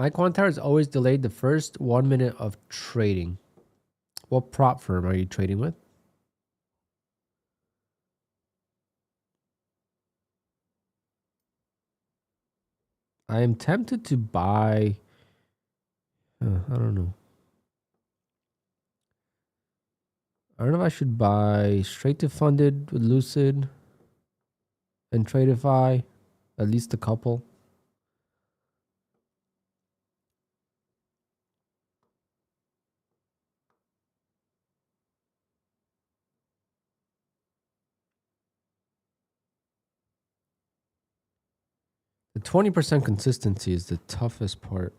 My QUANTOWER is always delayed the first 1 minute of trading. What prop firm are you trading with? I am tempted to buy. I don't know. I don't know if I should buy straight to funded with Lucid and TRADEIFY, at least a couple. The 20% consistency is the toughest part.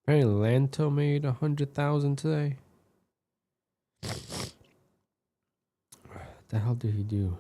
Apparently Lanto made 100,000 today. What the hell did he do?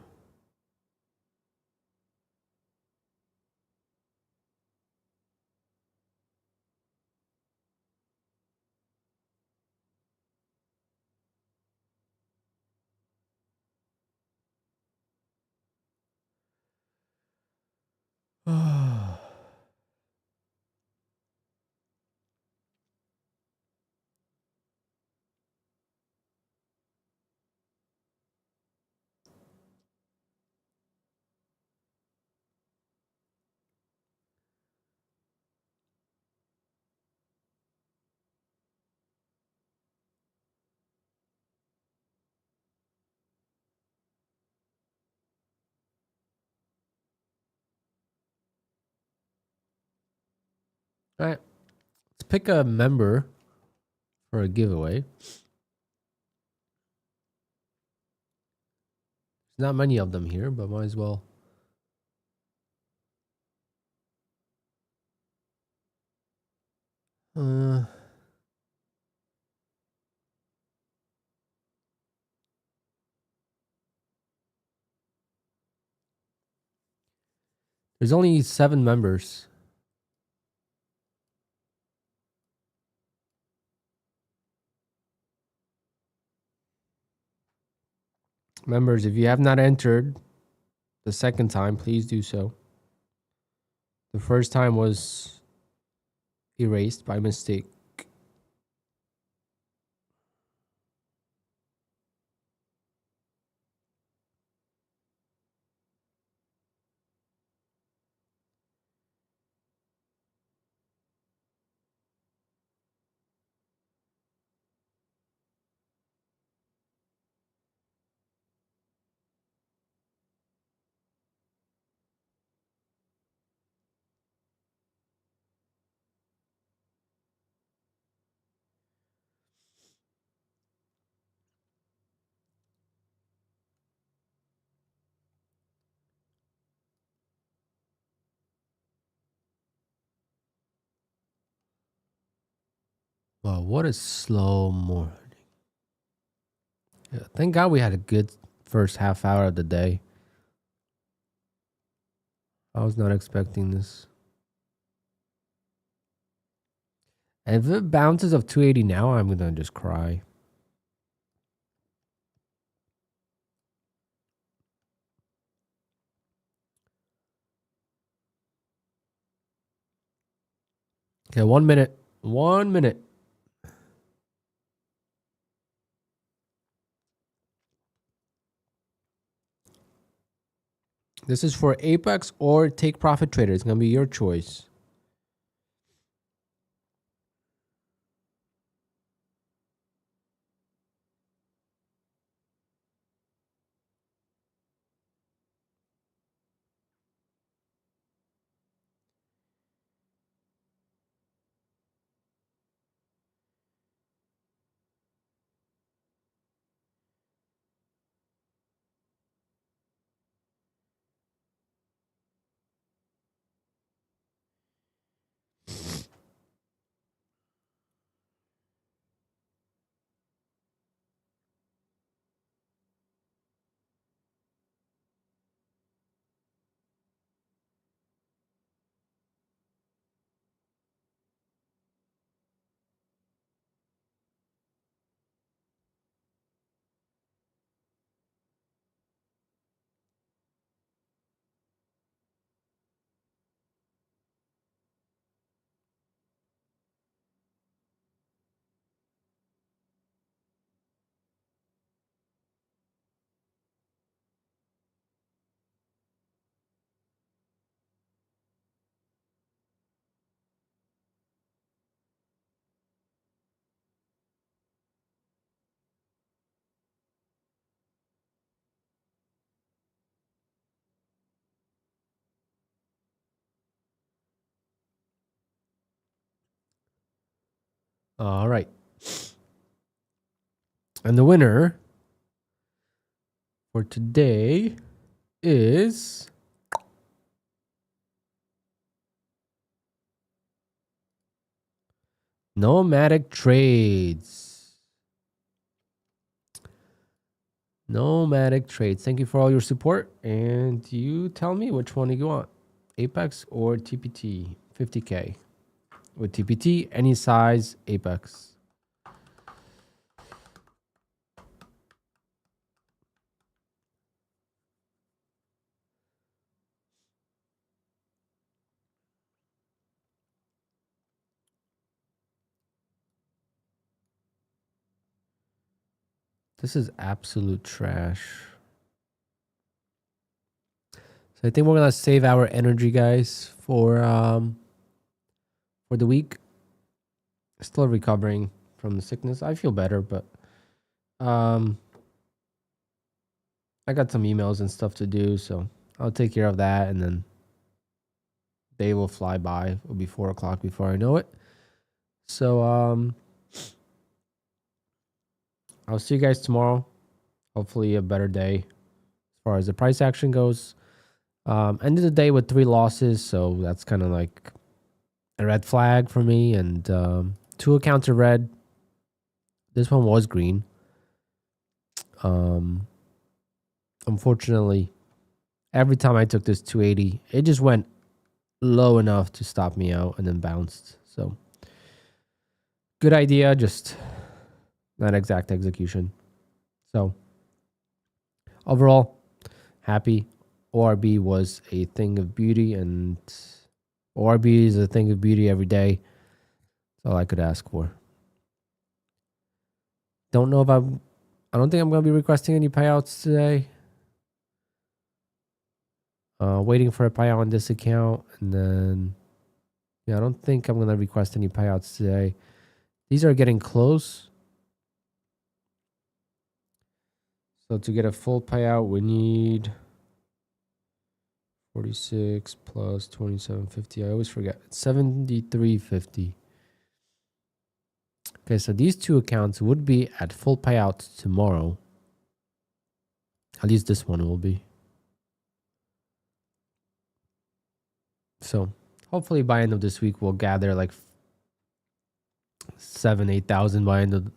All right, let's pick a member for a giveaway. There's not many of them here, but might as well. There's only 7 members. Members, if you have not entered the second time, please do so. The first time was erased by mistake. Wow, what a slow morning. Yeah, thank God we had a good first half hour of the day. I was not expecting this. And if it bounces of 280 now, I'm gonna just cry. Okay, 1 minute. 1 minute. This is for Apex or take profit trader. It's gonna be your choice. All right. And the winner for today is Nomadic Trades. Nomadic Trades. Thank you for all your support. And you tell me which one you want. Apex or TPT. 50K. With TPT, any size, Apex. This is absolute trash. So I think we're gonna save our energy, guys, for the week. Still recovering from the sickness. I feel better, but I got some emails and stuff to do, so I'll take care of that, and then day will fly by. It'll be 4 o'clock before I know it. So I'll see you guys tomorrow. Hopefully a better day as far as the price action goes. Ended the day with 3 losses, so that's kind of like a red flag for me. And 2 accounts are red. This one was green. Unfortunately, every time I took this 280, it just went low enough to stop me out and then bounced. So good idea, just not exact execution. So overall, happy. ORB was a thing of beauty, and ORB is a thing of beauty every day. That's all I could ask for. I don't think I'm going to be requesting any payouts today. Waiting for a payout on this account, and then I don't think I'm going to request any payouts today. These are getting close. So to get a full payout, we need 46 plus 2750. I always forget. It's 7350. Okay, so these 2 accounts would be at full payout tomorrow. At least this one will be. So hopefully by end of this week we'll gather like 7,000-8,000 by end of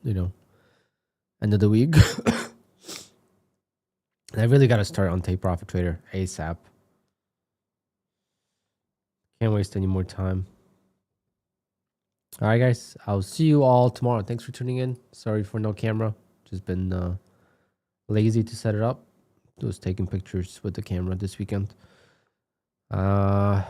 end of the week. And I really got to start on Take Profit Trader ASAP. Can't waste any more time. All right, guys. I'll see you all tomorrow. Thanks for tuning in. Sorry for no camera. Just been lazy to set it up. Was taking pictures with the camera this weekend.